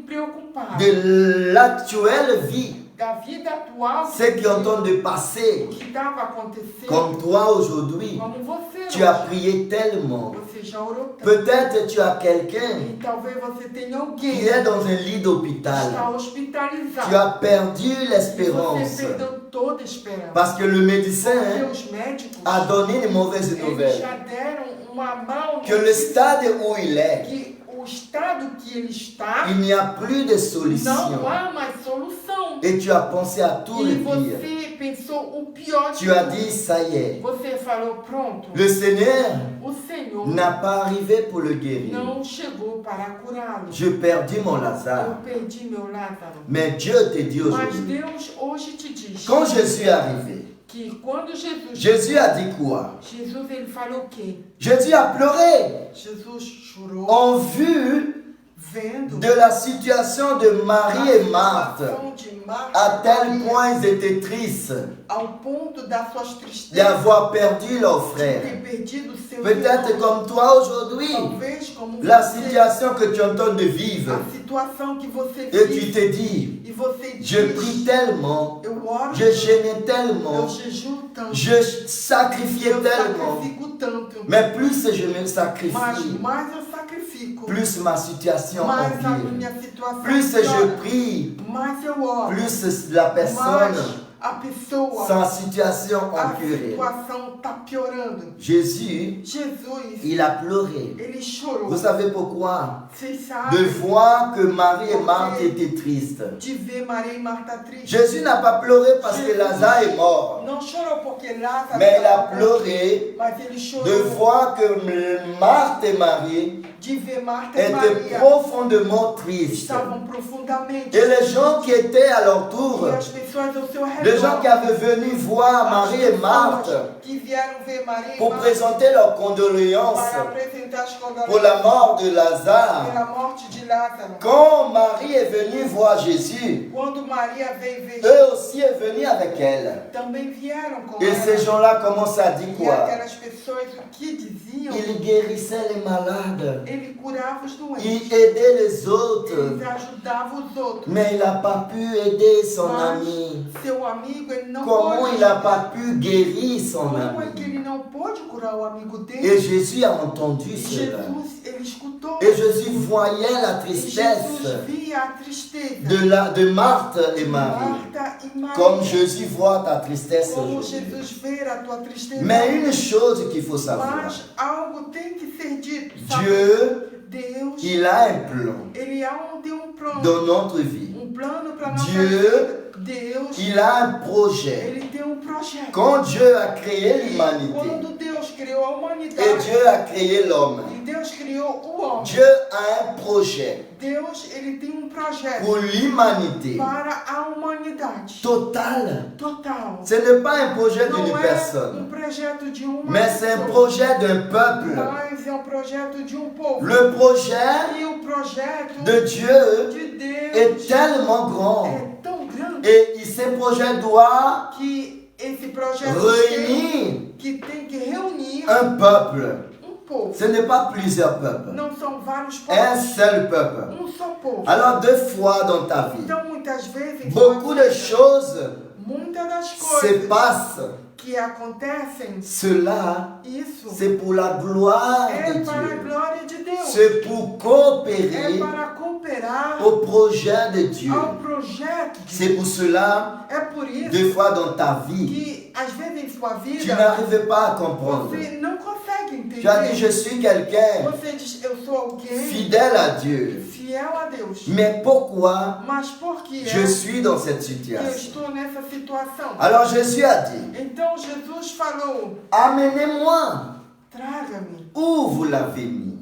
preocupados de l'actuelle vie, da vida atual, ce qui est en train de passer. o que estava acontecendo, Comme toi aujourd'hui, como você tu as hoje. prié tellement. Você já orou tanto. Peut-être tu as quelqu'un E talvez você tenha alguém qui que est dans un lit está d'hôpital. hospitalizado. Tu as perdu E l'espérance você perdeu toda a esperança. parce que le médecin Porque os médicos a donné une mauvaise eles nouvelle. já deram uma má Que le notícia stade où il est, que o estado que ele está il n'y a plus de não solution. há mais solução. Et tu as pensé à tout le E pire. você pensou o pior de Tu as tudo. dit, ça y est. Você falou, pronto, Le Seigneur o Senhor n'a pas arrivé pour le guérir. não chegou para curá-lo. Je perdis mon Eu Lazare. perdi meu Lázaro. Mais Dieu te dit Mas aujourd'hui, Deus hoje te diz quand Jésus est arrivé, que quando Jésus a dit quoi? Jesus ele falou o quê? Jésus a pleuré Jesus chorou en vue vendo de la situation de Marie et Marthe. situação de Marta À e tel Maria, point ils étaient tristes ao ponto das suas tristezas d'avoir perdu leur de frère. ter perdido seu Peut-être irmão. comme toi aujourd'hui, Talvez como la você, situation que tu es en train de vivre, a situação que você et tu vive te dis, e você je diz, prie tellement, eu oro, je gênais eu tellement, jejuo tanto, je sacrifiais eu tellement, sacrifico tanto, mais plus je me mas sacrifie, mais eu sacrifico, plus ma situation mais a empire. minha situação Plus je piora, prie, mais eu oro, plus la mais personne, a pessoa, sa situation a empire. situação está piorando. Jésus, Jesus, il a pleuré. ele chorou. Vous savez pourquoi? Vocês De sabem voir que Marie et Marthe étaient tristes. de ver Maria e Marta tristes. Jésus n'a pas pleuré parce que Lazare est mort, Não chorou porque Lázaro mais il a estava morto, pleuré mas ele chorou de voir que Marthe et Marie de ver Marta e étaient Maria profondément tristes. estavam profundamente Et les gens qui étaient à leur tour, e as pessoas ao seu redor, les gens qui avaient venu voir as Marie et Marthe pessoas que vieram ver Maria e pour Marta présenter leurs condoléances para apresentar as pour condolências la mort de Lazare, pela morte de Lázaro. quand Marie est venue voir Jésus, Quando Maria veio ver eux aussi est venus avec elle. também vieram com Et ela. ces gens-là commencent à dire E quoi? aquelas pessoas o que diziam? Il guérissait les malades. Ele curava os doentes. Il aidait les autres. Ele ajudava os outros. Mais il n'a pas pu aider son Mas ami. seu amigo, ele não Comment pôde. il n'a pas pu guérir son Como é que ami? ele não pôde curar o amigo Et dele? Jésus a entendu cela. Jesus, ele escutou. Et Jésus voyait la E tristesse Jesus via a tristeza de Marthe et Marie. Marta e Maria. Comme Jésus voit ta tristesse Como aujourd'hui. Jesus vê a tua tristeza. Mais une chose qu'il faut savoir, Mas algo tem que ser dito. sabe? Dieu, Deus, il a un plan ele tem um plano. dans notre vie. Plano para nossa Dieu, vida. Deus, Il a un projet. ele tem um projeto. Quand Dieu a créé E l'humanité quando Deus criou a et humanidade, Dieu a créé l'homme, e Deus criou o homem, Dieu a un projet Deus ele tem um projeto pour l'humanité para a humanidade totale. total. Ce n'est pas un projet Não d'une é um personne, projeto de uma mais c'est un pessoa, projet d'un peuple. mas é um projeto de um povo. Le projet E o projeto de Dieu de Deus est tellement grand é tão grande et il ces projets doivent que esse projeto réunir tem que reunir un peuple. povo. Ce n'est pas plusieurs peuples. Não são vários Un povos. seul peuple. Só povo. Alors, deux fois dans ta vie, Então, muitas vezes, em beaucoup sua de vida, choses muitas das se coisas passent. que acontecem, Cela, isso c'est pour la gloire é de para a Dieu. glória de Deus. C'est pour É coopérer para cooperar au projet de Dieu. ao projeto de C'est Deus. pour cela, É por isso deux fois dans ta vie, que, às vezes, em sua tu vida, n'arrives pas à comprendre. você não consegue entender. Tu as dit, je suis quelqu'un Você diz, eu sou alguém fidèle à Dieu. fiel a Deus. Mais pourquoi Mas por que je é suis dans cette que eu situation? estou nessa situação? Alors Jésus a dit, Então Jesus falou, amenez-moi traga-me, où vous l'avez mis.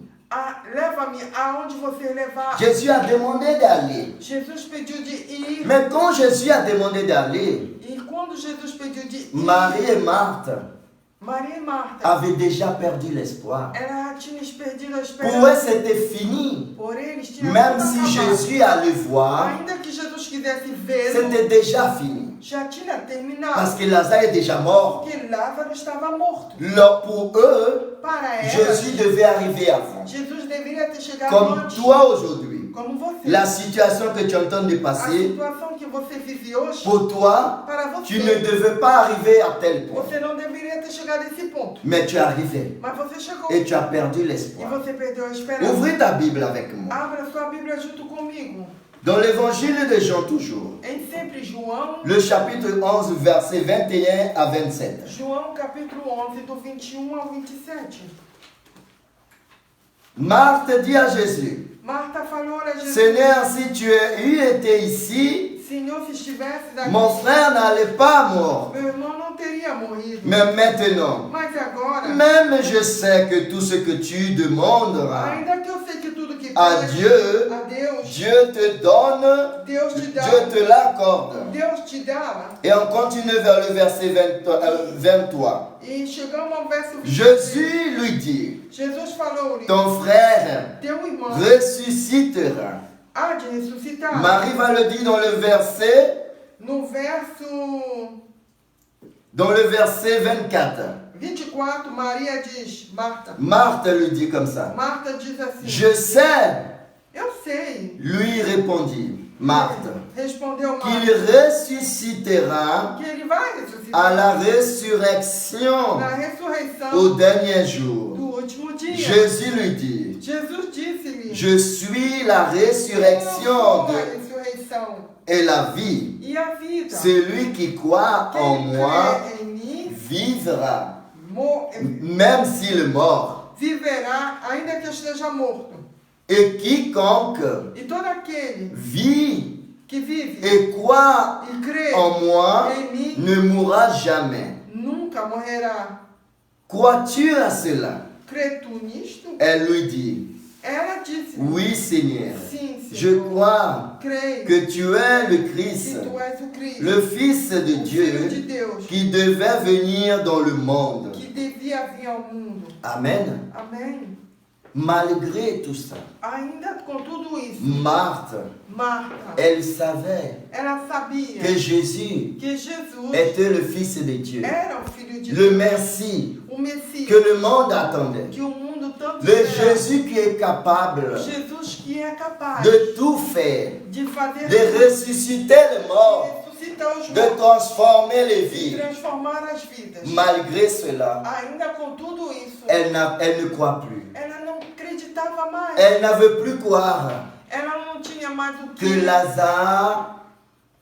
leva-me aonde você levar. Jésus a demandé d'aller. Jesus pediu de ir. Mais quand Jésus a demandé d'aller, E quando Jesus pediu de ir, Marie et Marthe Maria e Marta, avaient déjà perdu l'espoir. ela tinha perdido a Pour eux, esperança. c'était fini. Por eles tinha Même tudo si acabado. Jésus allait voir, Ainda que Jesus quisesse vê-lo, c'était déjà fini. já tinha terminado. Parce que Lazare est déjà mort. Porque Lázaro estava morto. Pour eux, Para ela, Jésus devait arriver avant. Jesus deveria ter chegado Comme antes. toi aujourd'hui, Como você. la situation que tu es en train de A passer, situação que você vive hoje, pour toi, para você, tu ne devais pas arriver à tel point. você não deveria ter chegado a esse ponto. Mais tu es arrivé Mas você chegou. et tu as perdu E l'espoir. você perdeu a esperança. Ouvrez ta Bible avec moi. Abra sua Bíblia junto comigo. Dans l'évangile de Jean toujours, Em sempre João, le chapitre 11, versets 21 à 27. João capítulo 11, do 21 ao 27. Marthe dit à Jésus, Marta falou a Jesus, Seigneur, si tu eus été ici, Senhor, se estivesse daqui, mon frère n'allait pas mort. meu irmão não teria morrido. Mais maintenant, Mas agora, même je sais que tout ce que tu demanderas ainda que eu sei que tudo que à pedes Dieu, a Deus, Dieu te donne, Deus te dá. Dieu te l'accorde. Deus te dá. Et on continue vers le verset 23. E chegamos ao verso 20. Jésus lui dit, Jesus falou-lhe, ton frère teu irmão ressuscitera. há de ressuscitar. Marie va le dire dans le verset No verso 24. 24, Maria diz, Marta. Marthe lui dit comme ça. Marta diz assim, Je sais, eu sei. lui répondit Marthe, Respondeu Marta, qu'il ressuscitera que ele vai ressuscitar à la résurrection na ressurreição au dernier jour. do último dia. Jésus lui dit, Jesus disse-lhe, je suis la eu résurrection sou a ressurreição et la vie. e a vida. Celui qui croit en Quem moi crê em mim, vivra, mo- même s'il est mort. viverá, ainda que esteja morto. Et quiconque E todo aquele vit que vive et croit e crê en moi em mim, ne mourra jamais. nunca morrerá. Crois-tu à cela? Crê tu nisto? Elle lui dit, Ela disse, oui Seigneur, sim, je Senhor. crois Creio que tu es le que Christ, tu és o Cristo, le Fils de o Filho de Dieu, Deus, qui devait venir dans le monde. que devia vir ao mundo. Amen. Amém? Malgré tout ça, Ainda com tudo isso, Marthe, Marta, elle savait ela sabia que Jésus que Jesus était le Fils de Dieu, era o Filho de le Deus, Messie o Messias, que le monde attendait, que o mundo tanto le esperava. Jésus qui est capable Jesus que é capaz de tout faire, de fazer de ressusciter les morts, ressuscitar os de mortos, transformer les de vies. transformar as vidas. Malgré cela, Ainda com tudo isso, elle ne croit plus. ela não acreditava mais. Elle n'avait plus croire Ela não tinha mais o que Lazare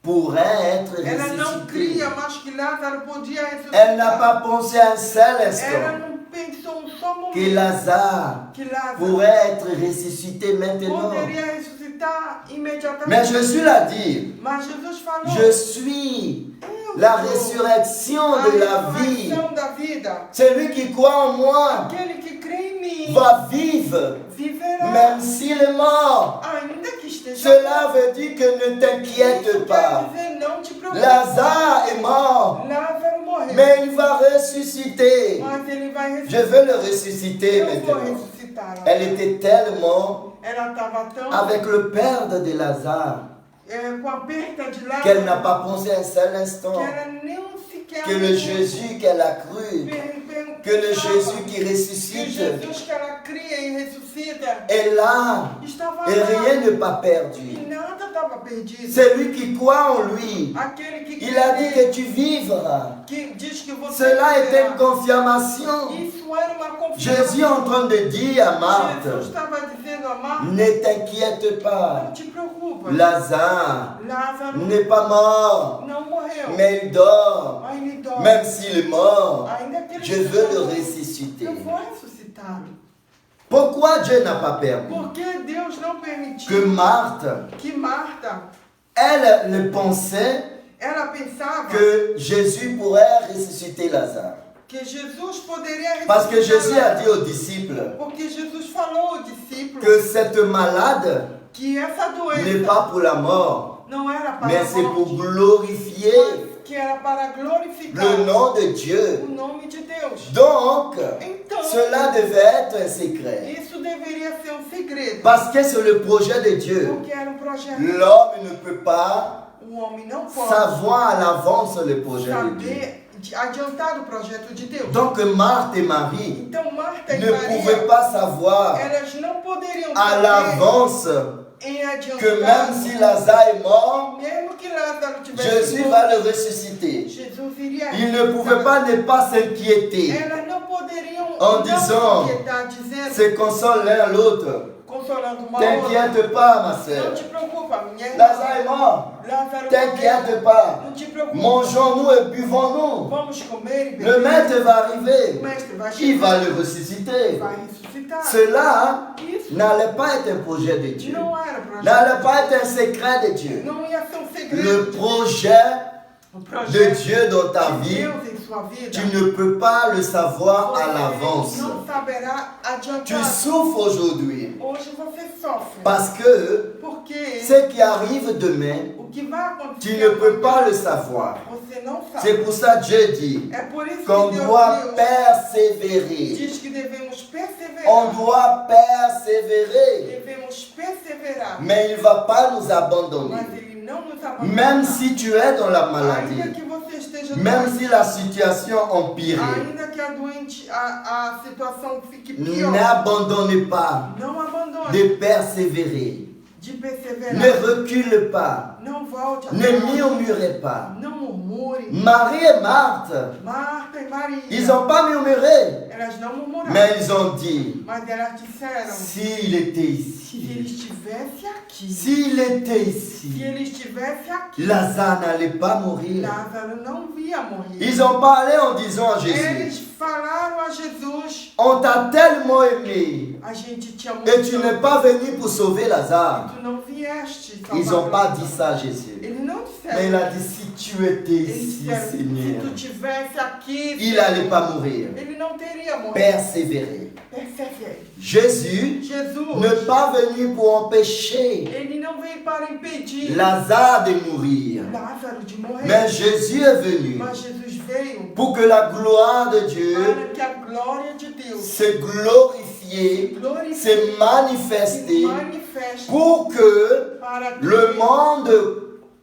pourrait être Ela não ressuscité. cria mais que Lázaro podia Elle n'a ressuscitar. pas pensé un seul Ela instant não pensou um só momento que Lazare que Lázaro pourrait être ressuscité maintenant. poderia ressuscitar imediatamente. Mais Jésus l'a dit, Mas Jesus falou, je suis eu la sou résurrection a de la vie. ressurreição da vida. Celui qui croit en moi Aquele que crê em mim va vivre, viverá, même s'il est mort. ainda que esteja Cela veut dire que ne Isso t'inquiète pas. quer dizer, não te preocupe. Lazare est mort, Lázaro morreu, mais il va ressusciter. mas ele vai Je ressuscitar. veux le ressusciter Eu vou maintenant. ressuscitar. Elle était tellement Ela estava tão... avec le père de Lazare com a perda de Lázaro, qu'elle n'a pas pensé un seul instant que ela nem sequer que le Jésus qu'elle a cru, que le Jésus qui que ressuscite Jesus que ela cria e ressuscita est là estava et lá rien n'est pas e perdu. nada estava perdido. C'est lui qui croit en lui. Aquele que Il a dit crê, que tu vivras. que diz que você Cela était viverá. une confirmation. Isso era uma Jésus est confirmação. en train de dire à Jesus Marthe, estava dizendo a Marta, ne t'inquiète pas, não te preocupa, Lazare Lázaro n'est pas mort, não morreu, mais il dort. mas ele dorme. Même s'il est mort, Ainda que ele je veux le esteja ressusciter. eu vou ressuscitá-lo. Pourquoi Dieu n'a pas permis Porque Deus não que permitiu Marthe, que Marta, elle le pensait ela pensava que Jésus pourrait ressusciter Lazare? que Jesus poderia Parce que Jésus a Lázaro. dit aux disciples Porque Jesus falou aos discípulos que cette malade que essa n'est doença pas pour la mort, não era para mais a c'est pour morte, glorifier mas que era para glorificar le nom de Dieu. o nome de Deus. Donc, Então, cela devait être un secret. isso deveria ser um segredo. Parce que c'est le projet de Dieu. Porque era um projeto. L'homme ne peut pas O homem não pode savoir à l'avance le projet de Dieu. saber adiantar o projeto de Deus. Donc Marthe et Marie Então, Marta e ne pouvaient Maria, pas savoir elas não poderiam à saber l'avance em adiantar que même si Lazare est mort, mesmo que Lázaro tivesse Jésus morto, va le ressusciter. Jesus iria Ils ne pouvaient pas ne pas s'inquiéter. Elas não poderiam En não disant, se inquietar, dizendo, Se consolent l'un l'autre. consolando uma outra. T'inquiète pas, ma Não sœur. te preocupa, minha irmã. Lazare est mort. Lázaro T'inquiète morreu. pas. Não te preocupa. Mangeons-nous et buvons-nous. Vamos comer e Le beber. maître va O arriver. mestre vai Il va chegar. le ressusciter. Vai ressuscitar. Cela Isso n'allait pas être un projet de Dieu. não era projeto. N'allait pas être un secret de Dieu. Não ia ser um segredo. Le projet O de projeto Dieu dans ta de vie, Deus em sua vida. tu ne peux pas le savoir à Você l'avance. não saberá Tu adiantar. souffres aujourd'hui Hoje você sofre. parce que Porque ce qui arrive demain, o que vai tu acontecer ne peux amanhã, pas le savoir. você não sabe. C'est pour ça que Dieu dit É por isso qu'on que doit Deus persévérer. diz que devemos perseverar. On doit persévérer. Devemos perseverar. Mais il ne va pas nous abandonner. Mas Ele não nos abandona. Même si tu es dans la Ainda maladie, que você esteja même doente, si la situation empire, ainda que a situação fique pior, n'abandonne pas não abandone de persévérer. de perseverar. Ne recule pas. Não volte Ne atrás. murmurez pas. Não murmure. Marie et Marthe, Marta e Maria, ils n'ont pas murmuré, elas não murmuraram. mais ils ont dit, Mas elas disseram, s'il était se ele ici, estivesse aqui, s'il était se ici, ele estivesse aqui, Lazare n'allait pas mourir. Lázaro não ia morrer. Ils ont parlé en disant à Jésus, Eles falaram a Jesus, on t'a tellement aimé a gente te amou et tu n'es tanto, pas venu pour sauver Lazare. tu não vieste salvar Ils n'ont pas Lázaro. dit ça à Jésus. Eles não disseram. Mais il a dit, si tu étais Eles ici, disseram, Seigneur, se tu tivesse aqui, il n'allait pas mourir. ele não teria morrido. Persévérer. Persevere. Jésus Jesus, n'est pas venu pour empêcher ele não veio para impedir Lazare de mourir. Lázaro de morrer. Mais Jésus est venu Mas Jesus veio pour que la gloire de Dieu para que a glória de Deus se glorifie, glorifique, se se manifeste, manifeste pour que para que le monde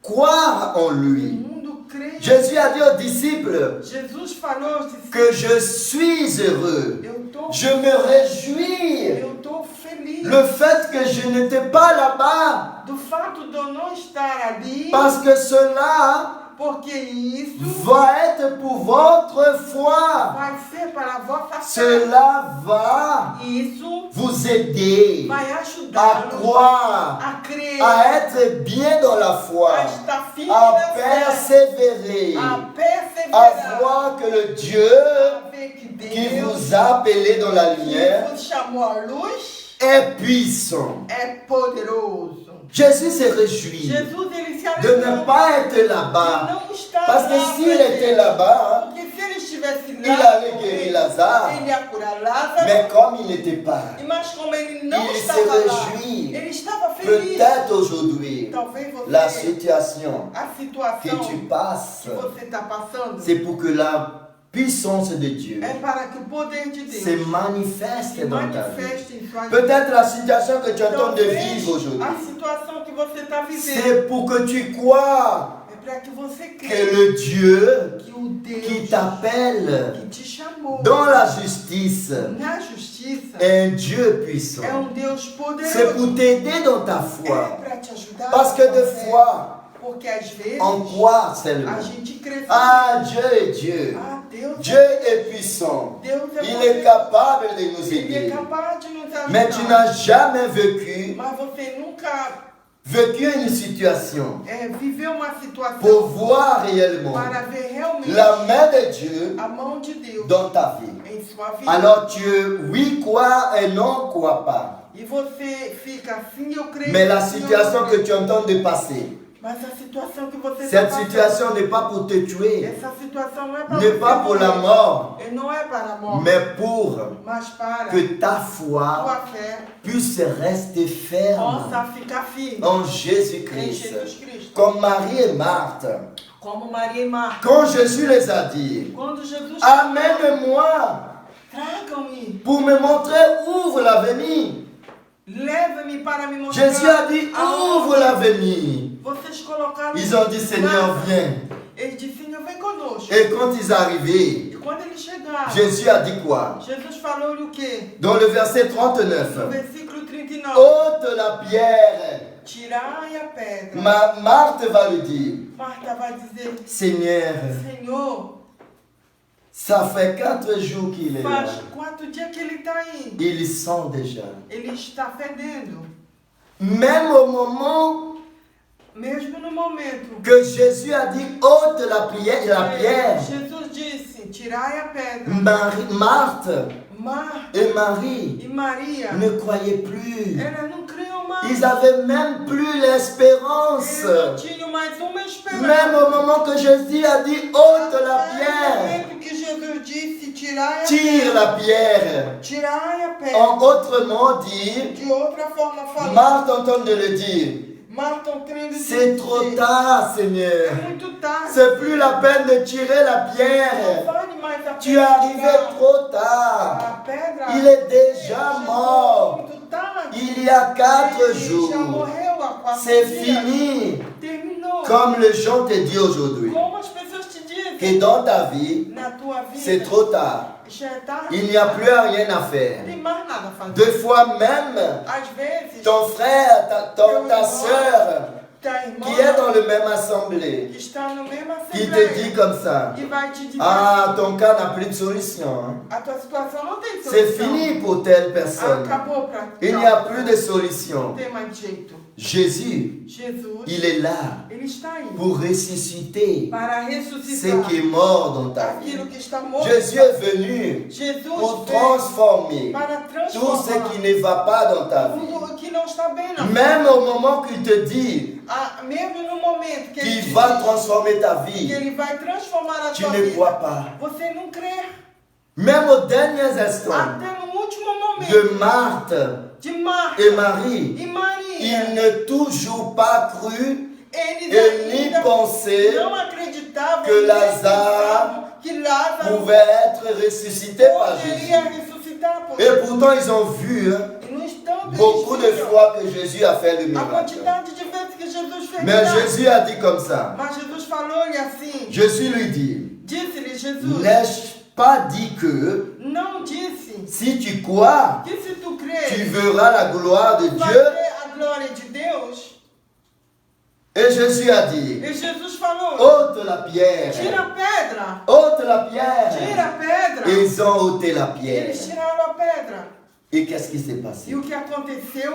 croire en o lui. mundo creia. Jésus a dit aux disciples Jesus falou aos discípulos, que je suis heureux. eu tô, Je me réjouis. eu tô feliz Le fait que je n'étais pas là-bas, do fato de eu não estar ali, parce que cela porque isso va être pour votre foi. vai ser para a vossa fé. Cela va Isso vous aider vai à ajudar-nos croire, a crer, à être bien dans la foi, a estar firme à na fé, persévérer, a à perseverar, voir que le Dieu a ver que qui Deus vous a appelé dans la lumière que vos chamou à luz est puissant. é poderoso. Jésus se réjouit Jesus, ele se de alegrou ne pas être de là-bas. não estar Parce que lá s'il presente. était là-bas, Porque se ele estivesse il lá, allait guérir Lazare. ele ia curar Lázaro. Mais comme il n'était pas, Mas como ele não il se estava lá, réjouit. ele estava feliz. Peut-être aujourd'hui, Talvez você, la situation a que situação tu passes, que você está passando, c'est pour que la puissance de Dieu é para que o poder de Deus se manifeste se dans ta vie. manifeste em sua vida. Peut-être la situation que tu es en train de Talvez vivre aujourd'hui, a situação que você está vivendo c'est pour que tu crois é para que você que creia le Dieu que o Deus qui t'appelle que te chamou dans la justice na justiça est un Dieu puissant. é Deus C'est poderoso. pour t'aider dans ta É foi. para te ajudar. Parce que na des fé. fois, Porque às vezes on croit seulement. a gente crê. Ah, Dieu est Dieu. Deus Dieu est puissant. Deus é Il est capable de nous Ele é aider. capaz de nos ajudar. Mais tu n'as jamais vécu Mas você nunca une situation viveu uma situação pour voir réellement para ver realmente la main de Dieu a mão de Deus dans ta vie. em sua vida. Alors tu oui crois et non crois pas. E você fica assim, eu creio. Mais la assim, eu situation não que creio. tu es en train de passer, Mas a situação que você cette está situation n'est pas pour te tuer, essa situação não é para n'est pas pour la mort, E não é para a morte, mais pour mas para que ta foi sua fé puisse rester ferme possa ficar firme en em Jésus-Christ. Jesus Cristo. Comme Marie et Marthe, Como Maria e Marta. quand Jésus les a dit, Quando Jesus amène-moi tragam-me, pour me montrer, ouvre l'avenir. leve-me para me mostrar. Jésus a dit, ouvre l'avenir. Vocês colocaram. Ils ont dit, Seigneur, viens. Ele disse, Senhor, vem conosco. Et quand ils arrivaient, E quando eles chegaram, Jésus a dit quoi? Jesus falou-lhe o quê? Dans le verset No 39, versículo 39. ôte la pierre. Tirai a pedra. Marthe va lui dire, Marta vai dizer, Seigneur, Senhor, ça fait 4 jours qu'il est là. faz 4 dias que ele está aí. Il sent déjà. Ele está fedendo. Même au moment Mesmo no momento que Jésus a dit, ôte la pierre, Jesus disse, tirai a pedra. Marthe Marta et Marie e Maria, ne croyaient plus. elas não criam mais. Ils n'avaient même plus l'espérance. Eles não tinham mais uma esperança. Même au moment que Jésus a dit, ôte la No pierre, momento que Jesus disse, tirai a tire la pierre. tirai a pedra. En autrement dit, De outra forma falando, Marthe entend de le dire, Marta crendo c'est trop tard, Seigneur. É muito tarde. C'est plus la peine de tirer la Não pierre. vale mais a Tu es pena arrivé tirar trop tard. a pedra. Il est déjà Jesus mort. muito tarde. Il y a 4 Ele já jours. morreu há 4 C'est dias. fini. Terminou. Comme les gens te disent aujourd'hui, Como as pessoas te dizem, que dans ta vie, na tua vida, c'est trop tard. já é tarde. Il n'y a plus rien à Não faire. tem mais nada a fazer. Deux fois même, Às vezes, ton frère, ta soeur, ta irmã qui est dans le même assemblée, que está no mesmo qui te assembleia dit comme ça, e vai te dizer, ah, ton cas n'a plus de solution. Hein. a tua situação não tem C'est solução. fini pour telle personne. Acabou pra Il n'y a plus de solution. Não tem mais jeito. Jésus, Jesus, il est là ele está aí pour ressusciter para ce ressuscitar qui est mort dans ta vie. aquilo que está morto. Jésus est venu Jesus pour veio transformer para tout ce transformar qui ne va pas dans ta vie. tudo que não está bem na Même au moment qu'il te dit mesmo no momento que ele qu'il te va diz transformer ta que vie, ele vai transformar a tu tua ne vida, crois pas. você não crê. Même aux derniers instants Até no último momento de Marthe de Marta et Marie, e Maria, ils n'ont toujours pas cru eles et ni ainda pensé não acreditavam que nem Lazare pensavam que Lázaro pouvait être ressuscité par poderia Jésus. ressuscitar por Et pourtant, ils ont vu hein, E no instante beaucoup de eles viram fois que Jésus a fait le a miracle. quantidade de vezes que Jesus fez Mais milagre. Jésus a dit comme ça. Mas Jesus falou-lhe assim, Jésus lui dit, disse-lhe Jesus, n'ai-je pas dit que não disse si tu crois, que se tu tu crês, verras la gloire de vai Dieu? ver a glória de Deus? Et Jésus a dit, E Jesus falou, ôte la pierre, tira a pedra, ôte la pierre. tira a pedra. Et ils ont ôté la pierre. Eles tiraram a pedra. Et qu'est-ce qui s'est E passé? o que aconteceu?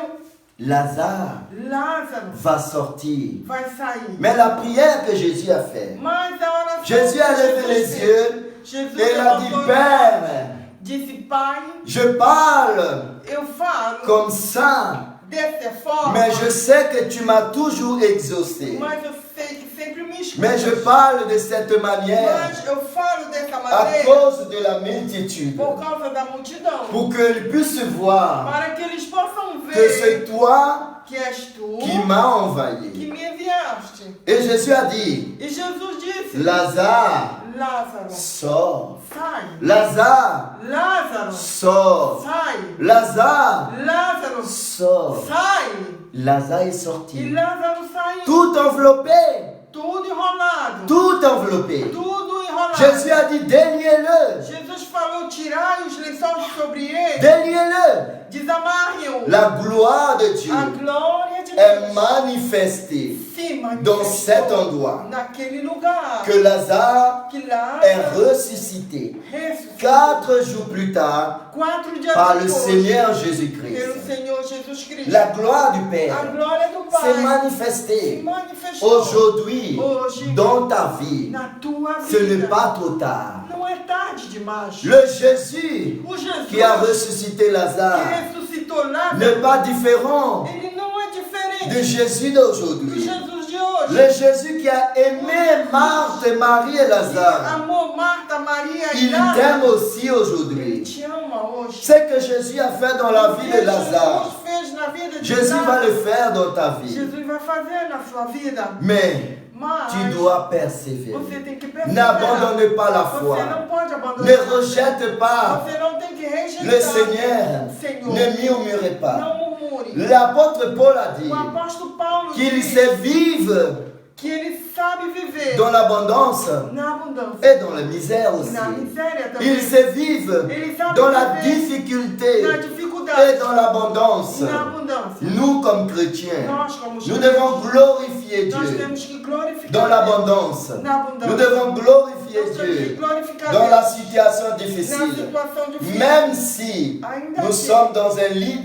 Lazare Lázaro va sortir. vai sair. Mais la prière que Jésus a faite, Mas a oração Jésus a que levé Jesus les fez, yeux Jesus et il a dit, levantou os Père, olhos, disse, Pai, je parle eu falo comme ça, dessa forma, mais je sais que tu m'as toujours exaucé. mas eu sei que sempre me escuta. Mais je parle de cette manière Mas eu falo dessa à maneira cause de la multitude, por causa da multidão, pour qu'ils puissent voir para que eles possam que c'est ver toi que és tu qui m'as que envoyé. me enviaste. Et Jésus a dit, E Jesus disse, Lazare, Lázaro, sors. sai. Lazare, Lázaro, sors. sai. Lazare, Lázaro, sors. sai. Lazare est E sorti. Lázaro saiu. Tout enveloppé. Tudo enrolado. Tout enveloppé. Tudo enrolado. Jésus a dit, déliez-le. Jesus falou, tirai os lençóis sobre ele. Déliez-le. Desamarre-o. La gloire de Dieu A glória de est Deus manifestée se dans cet manifestou endroit. naquele lugar. Que Lazare Que est Lázaro ressuscité ressuscitou 4 jours plus tard 4 dias par le depois Seigneur pelo Jésus-Christ. Senhor Jesus Cristo. La gloire du A Père glória do s'est Pai se manifestée manifestou aujourd'hui hoje dans ta vie. na tua Ce n'est vida. pas trop tard. Não é tarde demais. Le Jésus O Jesus qui a ressuscité que Lazare ressuscitou Lázaro, n'est pas différent ele não é diferente de Jésus do d'aujourd'hui. Jesus de hoje. Le Jésus qui a aimé Marthe, Marie et Lazare, Amor Marta, Maria e il t'aime Lázaro. aussi Ele aujourd'hui. te ama hoje. Ce que Jésus a fait dans la vie de Lazare, Jesus fez na vida de Jésus va Lázaro, le faire dans ta vie. Jesus vai fazer na sua vida. Mais Mas tu dois persévérer. você tem que perseverar. N'abandonne pas la Você foi. não pode abandonar. Ne rejette pas Você não tem que rejeitar. le Seigneur. Senhor. Ne murmurez pas. Não murmure. L'apôtre Paul a dit O apóstolo Paulo qu'il diz sait vivre que ele sabe viver dans l'abondance na abundância et dans la misère e aussi. na miséria também. Il sait vivre Ele sabe dans la viver difficulté na et dificuldade dans l'abondance. e na abundância. Nous, comme chrétiens, Nós, como nous cristãos, devons glorifier nós Dieu temos que glorificar dans Deus l'abondance. na abundância. Nous devons glorifier Nós temos que Dieu glorificar dans Deus la situation na difficile. situação difícil. Même si Ainda nous que sommes dans un lit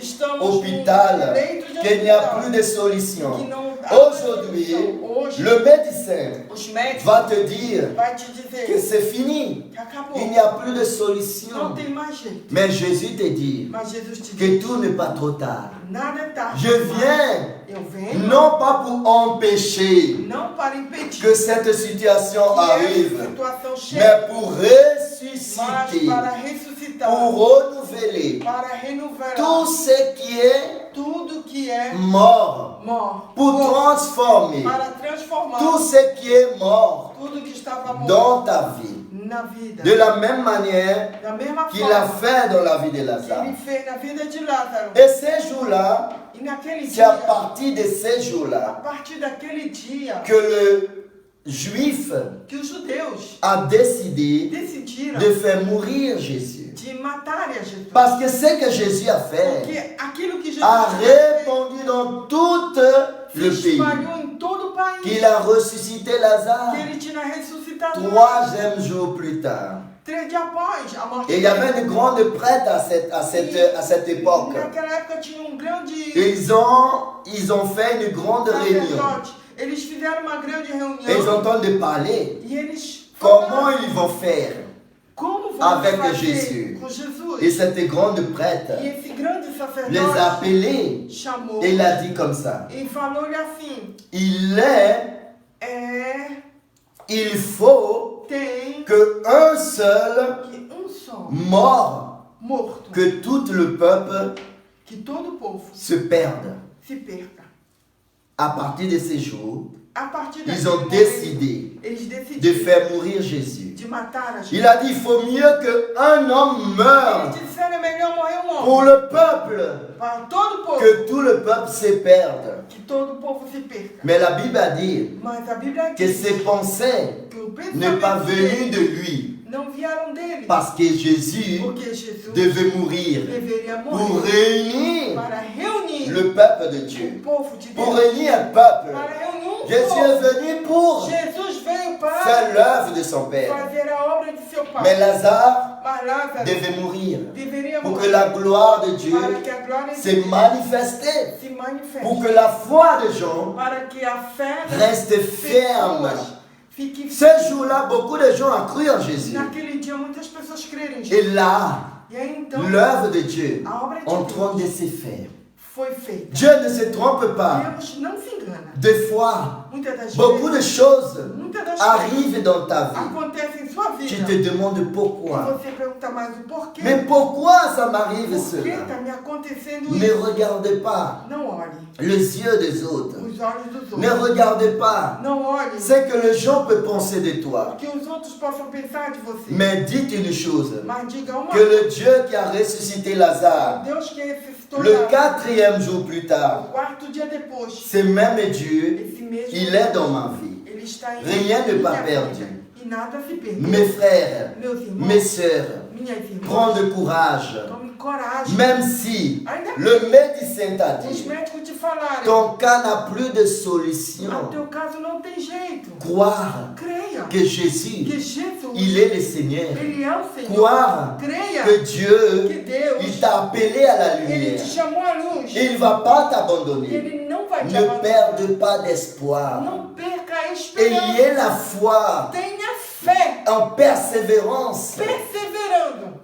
estamos d'hôpital, num leito de qu'il n'y a hospital, plus de solution. que não há Aujourd'hui, solução. Hoje, le médecin os médicos va te dire vai te que dizer c'est fini. que acabou. Il n'y a plus de Não solution. tem mais jeito. Mais Jésus te dit Mas Jesus te que diz, tout n'est pas trop tard. nada é tarde. Je viens Eu venho non pas pour empêcher não para impedir que cette situation que essa arrive, situação chegue, mais pour mas ressusciter, para ressuscitar, pour renouveler para renovar tout ce qui est tudo que é mort, morto, pour transformer para transformar tout ce qui est mort tudo que estava morto dans ta vie. na vida. De la même manière Da mesma qu'il a forma fait dans la vie de que Lazare. ele fez na vida de Lázaro. Et ces jours-là, E naquele c'est à dia, partir de ces a jours-là partir daquele dia, que le juif que os judeus a décidé decidiram de faire mourir Jésus. de matar a Jesus. Parce que ce que Jésus a fait Porque aquilo que Jesus a tinha feito répandu dans tout se le pays. espalhou em todo o país. Qu'il a ressuscité Lazare Que ele tinha ressuscitado 3e jour plus tard. 3 dias após a morte Et il y avait une grande prêtre à cette époque. Naquela época tinha grande Ils ont fait une grande réunion. sacerdote. Eles fizeram uma grande reunião. Et ils entendent parler. E eles Comment falaram, ils vont faire como vamos avec fazer Jésus? com Jesus? Et cette grande prêtre E esse grande sacerdote les a appelés chamou et il a dit comme ça. e falou-lhe assim: Il faut tem qu'un seul que só mort, morto, que tout le peuple que todo o povo se perde. se perca. À partir de ces jours, A partir ils daquele ont momento, décidé eles de decidiram faire mourir Jésus. de matar a Jesus. Il a dit, il faut mieux qu'un homme meure Eles disseram: é melhor morrer um pour homem le peuple para todo o povo, que tout le peuple se perde. que todo o povo se perca. Mais la Bible a dit Mas a Bíblia que diz ses pensées que o n'est pas pensamento venu dele de lui não vieram dele, parce que Jésus porque Jesus devait mourir deveria pour morrer réunir para reunir le peuple de o Dieu, povo de pour Deus, réunir un peuple. para reunir Jésus povo. est venu pour Jesus veio para faire l'œuvre de son Père. fazer a obra de seu Pai. Mais Lazare Mas Lázaro devait mourir deveria pour que morrer la gloire de Dieu para que a glória de se Deus manifeste, se manifeste, pour que la foi des gens para que a fé das reste ferme. pessoas fique Ce jour-là, beaucoup de gens ont cru en Jésus. Naquele dia muitas pessoas creram em Et Jesus. là, E aí então l'œuvre de Dieu a obra de en Deus train de se faire. foi feita. Dieu ne se trompe pas. Deus não se engana. Des fois, Muitas das beaucoup de vezes, choses muitas das arrivent dans ta vie. acontecem em sua Tu vida. te demandes E pourquoi. você pergunta mais o porquê. Mais pourquoi ça m'arrive Por que cela? está me acontecendo Ne isso? regardez pas Não olhe les yeux des autres. os olhos dos Ne outros. regardez pas Não olhe ce que les gens peuvent penser de toi. o que os outros possam pensar de você. Mais dites une chose, Mas diga uma que le Dieu qui a ressuscité Lazare, Deus que ressuscitou le Lázaro, 4e jour plus tard, o quarto dia depois, ce même Dieu, esse mesmo il est dans ma vie. ele está em Rien n'est pas minha perdu. vida. E nada se perdeu. Mes frères, Meus irmãos, mes sœurs, minhas irmãs, prends courage. tome coragem. Même si Ainda le médecin t'a os dit, médicos te falarem, ton cas n'a plus de no solution, teu caso não tem jeito. croire Creia que Jésus, que Jesus, il est le Seigneur. ele é o Senhor. Croire Creia que Dieu, que Deus, il t'a appelé à la ele lumière. te chamou à luz. Il ne va pas t'abandonner. Ele não vai te Ne abandonar. perde pas d'espoir. Não perca a Ayez la esperança. foi Tenha fé. en persévérance. Perseverando.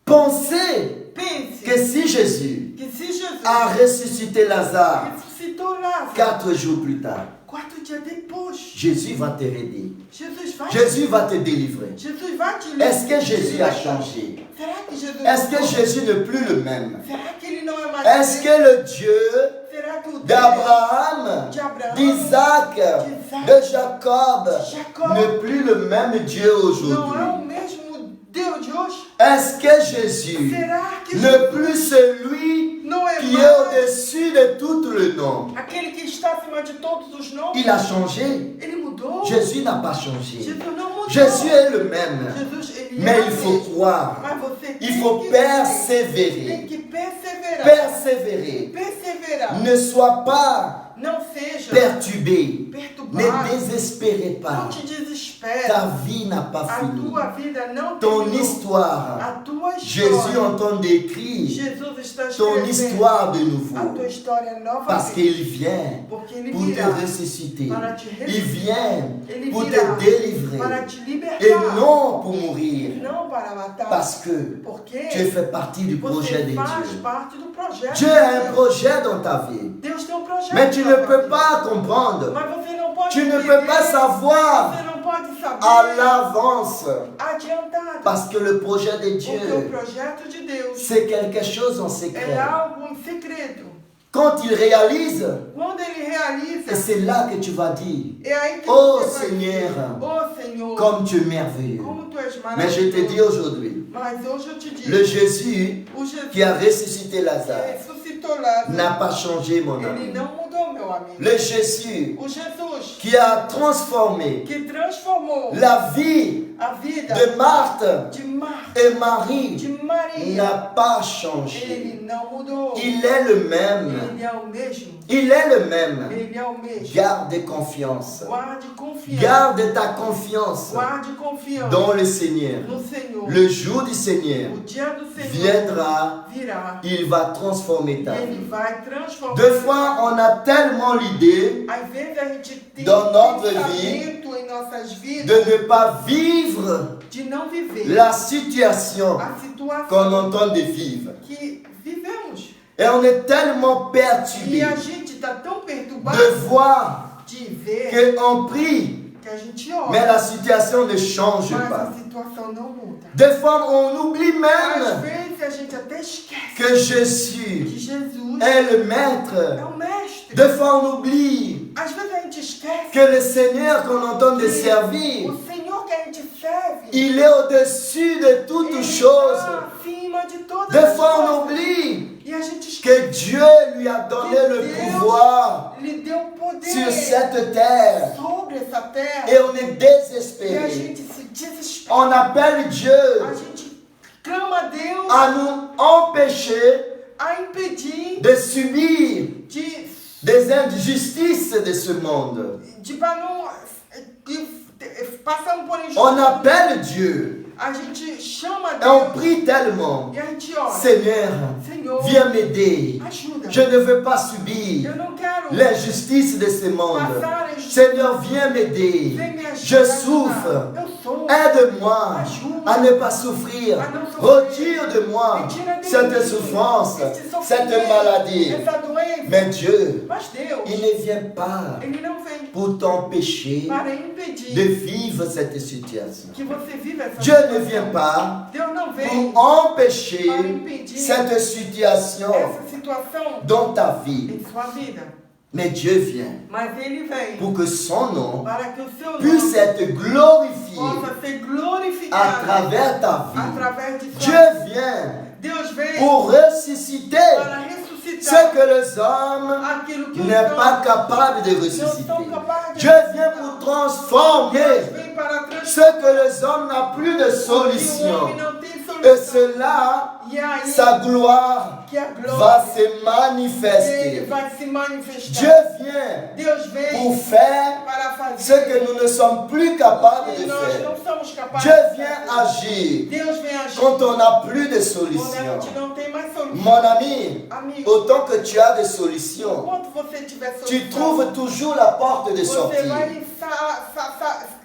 Pensez Pense que si Jésus que se Jesus a ressuscité Lazare ressuscitou Lázaro, 4 jours plus tard, 4 dias depois, Jésus va te aider. Jesus Jésus vai va te délivrer. Jesus vai te Est-ce que te Jésus a libertar. changé? Será que Jesus Est-ce que mudou? Jésus n'est plus le même? Será que ele não é mais Est-ce que le Dieu Será que o Deus d'Abraham, de Abraão, d'Isaac, de Jacob Jacob n'est plus le même Dieu não é o aujourd'hui? mesmo Deus de hoje? Est-ce que Jésus Será que n'est plus celui não é qui est mais au-dessus de tout le nom? aquele que está acima de todos os nomes? Il a changé. Ele mudou. Jésus n'a pas changé. Jesus não mudou. Jésus est le même. Jesus, ele Mais é il o faut mesmo. croire. Mas você Il tem faut que persévérer. Tem que perseverar. Persévérer. Perseverar. Ne sois pas Não seja perturbé. perturbado. Ne désespérez Não pas. te desespere. Ta vie n'a pas A fini. tua vida não Ton terminou. histoire. A tua Jésus história. entend d'écrire Jesus está ton escrevendo histoire de a nouveau. tua história novamente. Parce qu'il vient Porque ele pour te virá ressusciter. para te Il ressuscitar. vient Ele pour virá te délivrer. para te libertar. Et non pour mourir. Não para matar. Parce que Porque tu fais partie du projet de você faz Dieu. parte do projeto. Dieu de a un Deus. projet dans ta vie. Deus tem um projeto. Mais tu na ne tua peux vida. pas comprendre. Mas você não pode Tu ne entender. peux pas savoir Você não pode saber à l'avance. adiantado. Parce que le projet de Porque o Dieu, projeto de Deus c'est quelque chose en é secret. algo em segredo. Quand il réalise, Quando ele realiza, et c'est là que tu vas dire, é aí que oh você vai Seigneur, dizer, oh Senhor, comme tu es merveilleux. como tu és Mais je te dis maravilhoso. aujourd'hui, Mas hoje eu te digo, le Jésus o Jesus qui a ressuscité que Lazare ressuscitou Lázaro, n'a pas changé, mon ele ami. não mudou, meu amigo. Le Jésus O Jesus qui a transformé que transformou la vie a vida de Marthe de Marta, et Marie de Maria, n'a pas changé. ele não mudou. Il est le même. Ele é o mesmo. Il est le même. Ele é o mesmo. Garde confiance. Guarde confiança. Garde ta confiance Guarde confiança dans le Seigneur. no Senhor. Le jour du Seigneur O dia do Senhor viendra, virá. il va transformer E ta ele vie. vai transformar. Deux fois, on a tellement l'idée Às vezes a gente tem Dans notre pensamento em nossas vidas de ne pas vivre de não viver la situation a situação qu'on entend de vivre. que vivemos. Et on est tellement E perturbé a gente está tão perturbado de voir de ver qu'on prie, que a gente ora, mais la situation ne change mas pas. a situação não muda. Des fois, on oublie Às même vezes a gente até esquece que Jésus que Jesus est le é maître. o mestre. Des fois, on oublie Às vezes a gente esquece que le Seigneur qu'on entend de que servir, o Senhor que a gente serve, il est au-dessus de toutes ele choses. está acima de todas Des as fois, on coisas. oublie E a gente esquece que Dieu lui a donné le pouvoir lhe deu poder sur cette terre. sobre essa terra. Et on est E a désespéré. gente se desespera. On appelle Dieu A gente clama a Deus à nous empêcher a impedir de subir de des injustices de ce monde. para não passar por On injustiça. appelle Dieu A gente chama Et on Deus prie tellement. e a gente ora. Seigneur, Senhor, viens m'aider. ajuda. Je ne veux pas subir Eu não quero l'injustice de ce monde. passar a injustiça. Seigneur, viens m'aider. Vem me ajudar. Je souffre. Eu sou. Aide-moi à ne pas souffrir. Retire de moi cette souffrance, cette maladie. Essa doença. Mais Dieu, Mas Deus, il ne vient pas Ele não vem pour t'empêcher para impedir de vivre cette situation. que você viva essa Dieu ne situação. vient pas Deus não vem pour empêcher para impedir cette situation essa situação dans ta vie. em sua vida. Mais Dieu vient Mas Ele vem pour que son nom para que o seu puisse nome être glorifié possa ser à glorificado travers ta vie. através de sua Dieu vida. vient Deus vem pour ressusciter para ce ressuscitar que les hommes aquilo que os n'est pas homens capable de não ressusciter. são capazes de Dieu vient pour transformer Deus vem para ce transformar que les hommes n'ont plus de o que o solution. homem não tem Et solução. cela, E aí sa gloire que a va glória se dele manifester. vai se manifestar. Dieu vient Deus vem pour faire para ce fazer que nous ne sommes plus capables que de nós faire. não somos capazes Dieu de vient fazer. agir Deus vem agir quand on n'a plus de quando a solution. gente não tem mais solução. Mon ami, Amigo, autant que tu as des solutions, enquanto você tiver solução, tu trouves toujours la porte de você sortie. vai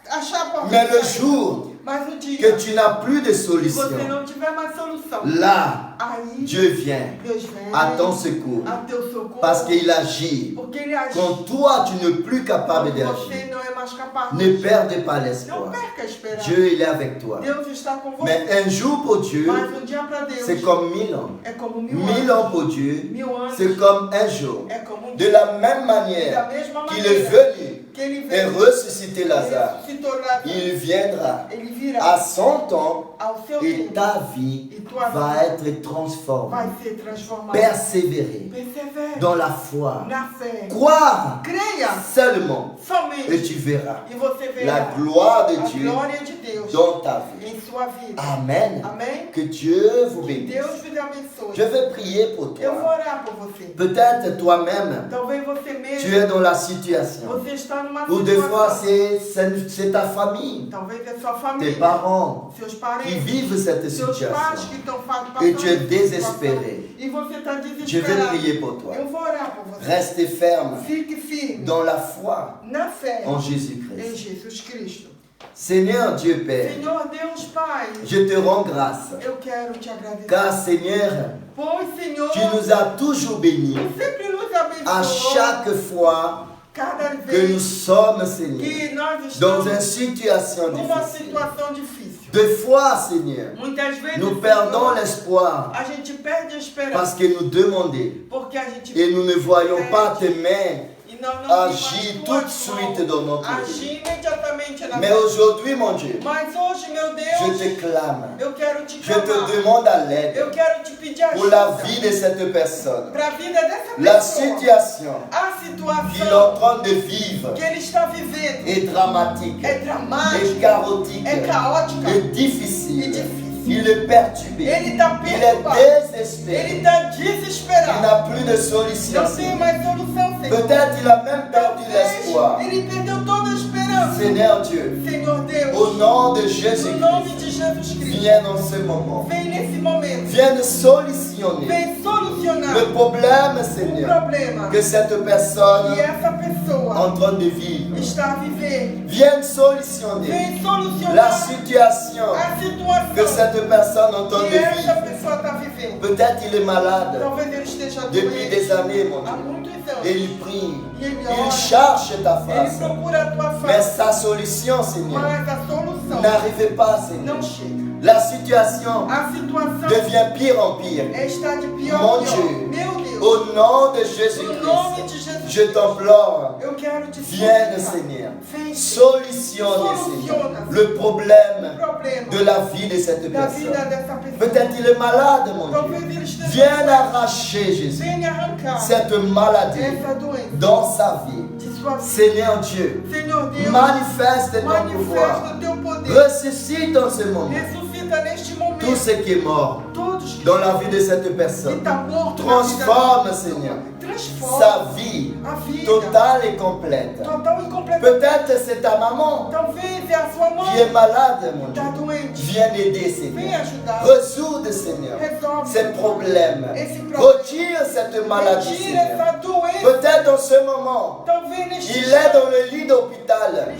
achar a porta Mais de le saída. jour Mas o dia que tu n'as plus de que solution, você não tiver mais solução, là, aí Dieu vient Deus vem à ton secours. a teu socorro, Parce qu'il agit. porque Ele agit Quand toi, tu n'es plus capable quando d'agir, você não é mais capaz. ne perdez pas Não l'espoir. perca a esperança. Dieu, il est avec toi. Deus está com você. Mais un jour pour Dieu, Mas dia para Deus c'est comme 1000 ans. é como 1000 1000 anos. ans pour Dieu, 1000 anos c'est comme un jour. é como De la même da manière mesma qu'il est maneira venu que Ele et veio ressuscité Lazare, ressuscitou Lázaro, il viendra Ele virá à son temps ao seu et tempo ta vie e tua va vida être transformée. vai ser transformada. Persévérer Persevere dans la foi. na fé. Croire Creia seulement et somente tu verras e você la verá gloire de a Dieu glória de Deus dans ta vie. em sua vida. Amen. Amém? Que Dieu vous Que bénisse. Deus vos abençoe. Je vais prier pour Eu vou toi. orar por você. Peut-être toi-même, Talvez você tu mesmo es dans la situation. você está numa Ou des fois, situação. c'est ta famille, Talvez é sua tes família, parents seus qui parentes, vivent cette seus pais situation. que estão passando Et tu es por désespéré. situação. E você está Je vais desesperado. prier pour toi. Eu vou orar por você. Reste ferme Fique firme dans la foi na fé en em Jésus-Christ. Jesus Cristo. Seigneur Dieu Père, Senhor Deus Pai, je te rends grâce. eu quero te agradecer. Car Seigneur, Pois, Senhor, tu nous as toujours bénis. tu sempre nos À abençoou. chaque fois Cada que nous vez sommes, Seigneur, que nós dans estamos une situation numa difficile. situação difícil. Des fois, Seigneur, Muitas vezes, nous perdons Senhor, l'espoir a gente perde a esperança. parce que nous demandons Porque a gente et nous ne voyons pas tes mains e nós não agir vimos tout de as tuas suite mãos dans notre vie. agir imediatamente na Mais vida. aujourd'hui, mon Dieu, Mas hoje, meu je Deus, te clame, eu quero te je te clamar. demande à Eu l'aide quero te pedir pour la ajuda vie de cette personne. para a vida dessa La pessoa. situation A qu'il est situação en train de vivre que ele está vivendo est dramatique, é est dramática, chaotique, é caótica, est é difficile. difícil. Il est perturbé, Ele está il est perturbado. désespéré, Ele está il desesperado. n'a plus de solution. Não tem mais solução, Senhor. Peut-être il a même perdu Talvez l'espoir. ele perdeu toda a esperança. Seigneur Dieu, Senhor Deus, au nom de no nome Jésus-Christ, de Jesus Cristo, viens dans ce moment, vem nesse momento, viens de solutionner vem solucionar le problème, o Seigneur, problema que cette personne que essa est pessoa en train de vivre. está a viver. Viens solutionner Vem la solucionar situation a que situação cette personne est en train que de essa vivre. pessoa está vivendo. Peut-être il est malade Talvez ele esteja depuis doente des années, mon há Dieu. muitos Et anos. il prie, E ele il ora, cherche ta ele face. procura a tua Mais face, sa solution, Seigneur, mas a solução n'arrive pas, Seigneur. não chega. La situation A situação devient pire en pire. está de pior Mon a pior. Dieu, Meu Deus, au nom de no nome Jésus-Christ, de Jesus, je t'implore, eu quero te viens, suplicar. Seigneur, Vem, solutionne, Seigneur, le problème problema de la vie de cette da vida personne. dessa pessoa. Peut-être il est malade, mon Dieu. Talvez ele esteja Viens arracher, Jésus, venha arrancar cette maladie essa doença dans sa vie. de sua vida. Seigneur Dieu, Senhor Deus, manifeste ton pouvoir. manifesta o teu poder. Ressuscite en ce moment Ressuscita neste momento tout ce qui est mort todos que dans la vie de cette está personne. morto Transforme, na vida Seigneur, dessa pessoa. transforma sa vie a vida totale et complète. total e completa. Peut-être c'est ta maman Talvez é a sua qui est mãe malade, mon que está Dieu. doente. Viens aider, Vem Seigneur. ajudar. Résoudre, Seigneur, Resolve ces problèmes. esse problema. Retire cette maladie, Retira Seigneur. essa doença. Peut-être en ce moment, Talvez neste il est dans le lit d'hôpital,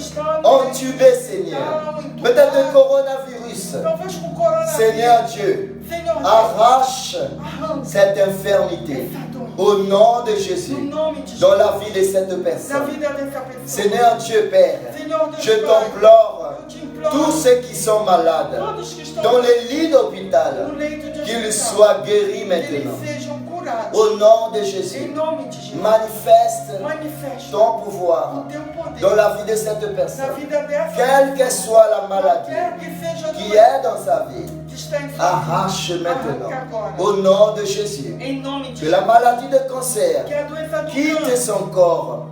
entubé, Seigneur. Peut-être le coronavirus. Talvez com coronavírus. Seigneur Dieu, Senhor Deus, arrache arranca cette infirmité essa doença. au nom de Jésus No nome de Jesus. dans la vie de cette Na personne. vida dessa pessoa. Seigneur Dieu Père, Senhor Deus, je Pai, t'implore, eu te imploro. tous ceux qui sont malades, Todos que estão dans les lits d'hôpital, no leito de qu'ils hospital, soient guéris que maintenant. eles sejam curados. Au nom de Em Jésus, nome de Jesus. manifeste Manifesta ton pouvoir o teu poder dans la vie de cette na personne. vida dessa Quelle que pessoa. soit la maladie Qualquer que seja a qui doença est dans sa vie, que está em sua arrache vida, maintenant. arranca agora. Au nom de Jésus, Em nome de que la Jesus. maladie de cancer Que a doença do quitte câncer son corps.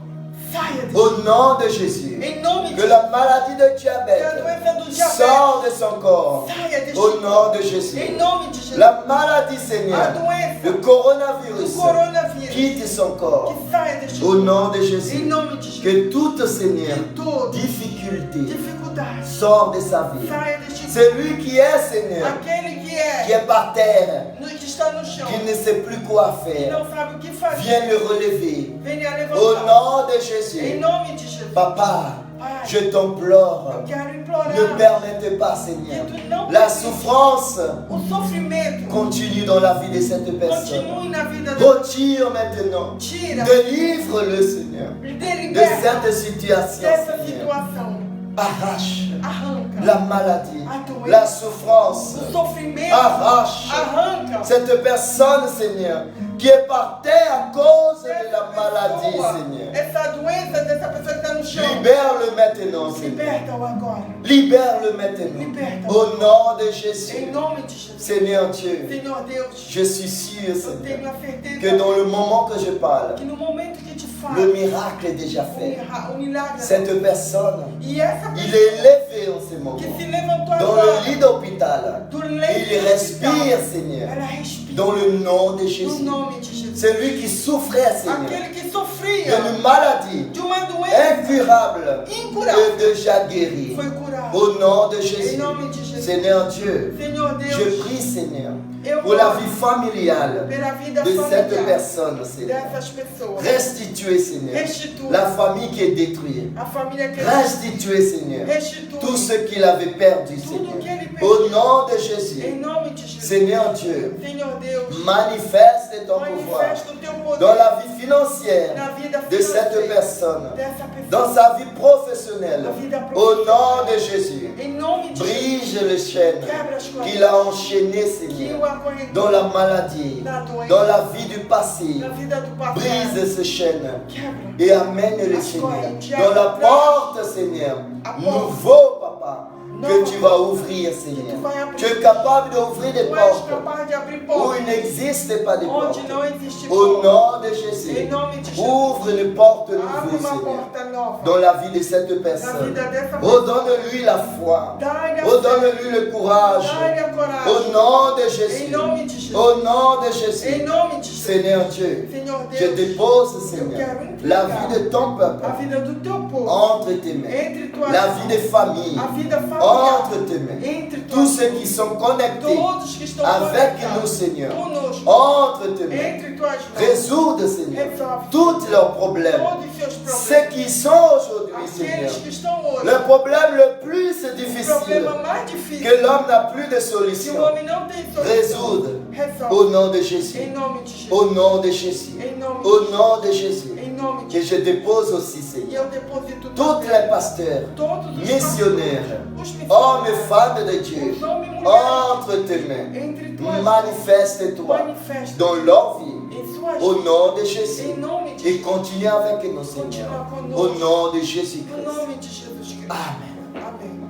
saia de Au nom de Jésus, Em nome de que Jesus. la maladie de Que a diabète doença do diabetes sort de son corps. saia deste Au nom de corpo. Jésus. Em nome de Jesus. La maladie, A Seigneur, doença le do coronavirus, coronavírus quitte son corps. que saia deste Au corpo. nom de Em Jésus. nome de Jesus. Que toute, Seigneur, Que toda difficulté dificuldade sort de sa vie. saia deste corpo. Celui qui est, Seigneur, Aquele que qui est par terre, que está no chão, qui ne sait plus quoi que faire, não sabe o que fazer, viens le relever. venha Au levantar. nom de Em Jésus. nome de Jesus. Papa, Pai, je t'implore, eu quero implorar ne permette pas, Seigneur, que tu não la permita souffrance o sofrimento continue dans la vie de cette personne. continue na vida dele. Retire maintenant. Tira, Délivre-le, Seigneur, de liberta cette situation, dessa Seigneur. situação. Arrache Arranca la maladie, a doença, la souffrance. o sofrimento. Arrache Arranca cette personne, Seigneur, qui est par terre à cause de la maladie, pessoa, Seigneur. essa doença dessa pessoa que está no chão. Libère-le maintenant, Seigneur. Liberta-o agora. Libère-le maintenant. Liberta-o. Au nom de Em Jésus. nome de Jesus. Seigneur Dieu, Senhor Deus, je suis sûr, eu Seigneur, tenho a certeza que dans le moment que je parle, que no momento que te falo, le miracle est déjà fait. o milagre. Cette personne, E essa il pessoa est élevé en ce moment. que se levantou Dans agora le lit d'hôpital, do leito il do respire, hospital, Seigneur, ela respira dans le nom de no Jésus. nome de Jesus. Celui qui souffrait, Seigneur, Aquele que sofria d'une maladie de uma doença incurable incurável est déjà guéri. foi curado. Au nom de Em Jésus. nome de Jesus. Seigneur Dieu, Senhor Deus, je prie, Seigneur, eu pour la oro vie familiale pela vida de cette familiar personne, Seigneur. dessas pessoas. Restituez, Seigneur, Restitui la famille qui est détruite. a família que Restituez, Seigneur, restitui tout ce qu'il avait perdu, tudo que Seigneur. ele Au perdeu. nom de Em Jésus, nome de Jesus. Seigneur Dieu, Senhor Deus, manifeste ton pouvoir manifesta o teu poder dans la vie financière na vida de cette financeira personne, dessa dans pessoa. sa vie professionnelle. Na vida Au nom profissional. de Jésus, Em nome de Jesus. brise les chaînes Quebra as qu'il correntes a enchaînées, que Seigneur, o acorrentou dans la maladie, na doença, dans la vie du passé. na vida do passado. Brise ces chaînes Quebra. et amène-les, As Seigneur, correntes. dans la porte, Seigneur, A porte. nouveau, Papa, que Novo. tu vas ouvrir, Que tu Seigneur. vai abrir. Tu es capable d'ouvrir des Tu és portes capaz de abrir où portas il n'existe pas de portes. onde não existe Au porta. nom de Em Jésus, nome de Jesus. ouvre une porte Abre nouvelle, uma Seigneur, porta nova dans la vie de cette na personne. vida dessa Oh, pessoa. donne-lui la foi. Dá-lhe a Oh, fé. donne-lui le courage. Dá-lhe a Au coragem. nom de Em Jésus. nome de Jesus. Au nom de Em Jésus. nome de Jesus. Seigneur Dieu, Senhor je Deus, dépose, Seigneur, la vie de ton peuple a vida do teu povo entre tes mains. entre tuas La mãos. vie des familles A vida familiar entre tes mains. entre tuas Tous ceux mãos. qui sont connectés Todos que estão avec nous, conectados Seigneur, conosco entre tes mains. entre tuas mãos. Résoudre, Seigneur, Resolve tous leurs problèmes. todos os seus problemas. Ceux qui sont aujourd'hui, Seigneur, Aqueles que estão hoje. le problème le plus O difficile problema mais difícil que l'homme n'a plus de que solution. o homem não tem solução. Résoudre Resolve. au nom de Jésus. Em nome de Jesus. Au nom de Jésus. Em nome Au de nom de Jésus. Em nome de Que je dépose aussi, E Seigneur, eu deposito tous les pasteurs, todos os missionnaires, pastores, os hommes et missionários, femmes de Dieu, os homens e mulheres entre tes mains. entre tuas Manifeste-toi manifesta dans leur vie. em suas Au nom de Jésus. em nome de Et Jesus. continue avec nous, Seigneur. Au nom de Em Jésus-Christ. nome de Jesus Cristo. Amen. Amém.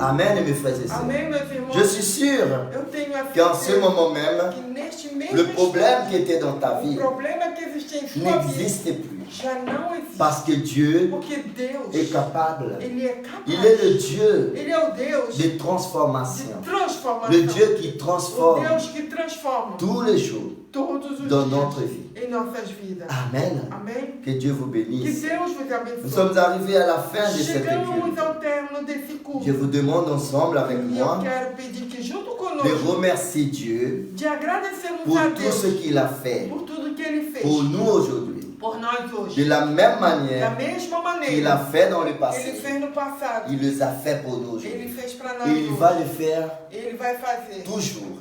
Amen, mes frères et sœurs. Amém, meus irmãos. Je suis sûr Eu tenho a qu'en ce certeza moment même, que neste mesmo le problème qui instante, était dans ta vie o problema que existe em sua vida n'existe plus. já não existe. Parce que Dieu Porque Deus, est capable. Ele é capaz. Il est le Dieu Ele é o Deus de transformation. de transformação. Le Dieu qui O transforme Deus que transforma tous les jours todos os dans dias notre vie. em nossas vidas. Amen. Amém? Que Dieu vous Que bénisse. Deus vos Nous abençoe. sommes arrivés à la fin de cette Chegamos culte. ao término desse culto. Je vous demande ensemble avec E eu moi quero pedir que junto de conosco, remercier Dieu de agradecermos pour a tout ce Deus qu'il a fait por tudo que Ele fez pour nous aujourd'hui. por nós De hoje. la même Da manière mesma qu'il a maneira fait dans le Ele passé, fez no passado, il les a fait pour nous Ele aujourd'hui. fez para nós Et il va hoje. le faire Ele vai fazer toujours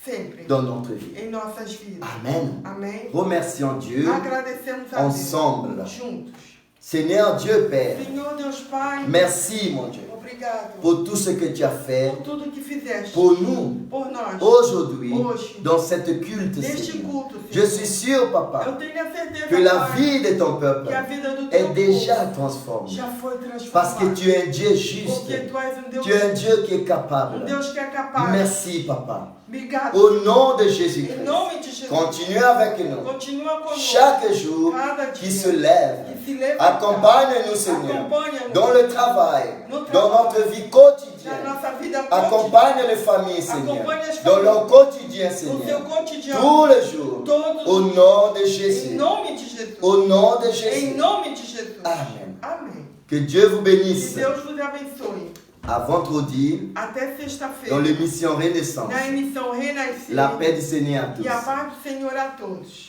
sempre dans notre vie. em nossas vidas. Amen. Amém? Remercions Dieu Agradecemos a ensemble. Deus juntos. Seigneur Dieu Père, Senhor Deus Pai, merci mon Dieu obrigado pour tout ce que tu as fait por tudo que fizeste pour nous por nós aujourd'hui hoje dans cette culte. neste Seigneur. culto, Je Senhor. suis sûr, Eu Papa, tenho a certeza, que la Pai, vie de ton peuple que a vida do est teu déjà povo transformée. já foi transformada. Parce que tu es un Dieu juste. Porque tu és Deus, Tu es un Dieu qui est capable. Deus que é capaz. Merci, Papa. Obrigado. Au nom de Em Jésus-Christ, nome de Jesus. continue avec nous. Continua conosco. Chaque jour Cada qui dia se lève, que se levanta. accompagne-nous, Seigneur, Acompanha-nos dans le travail, no dans trabalho, notre vie na quotidienne. nossa vida Accompagne les familles, Seigneur, Accompagne as dans leur quotidien, no Seigneur, seu cotidiano. tous les jours, Todos au os nom de dias. Jésus. Em nome de Jesus. Au nom de Em Jésus. nome de Jesus. Amen. Amém. Que Dieu vous Que bénisse. Deus vos abençoe. À vendredi, Até dans sexta-feira. l'émission Renaissance. Na emissão Renascer. La paix du Seigneur à tous. E a paz do Senhor a todos.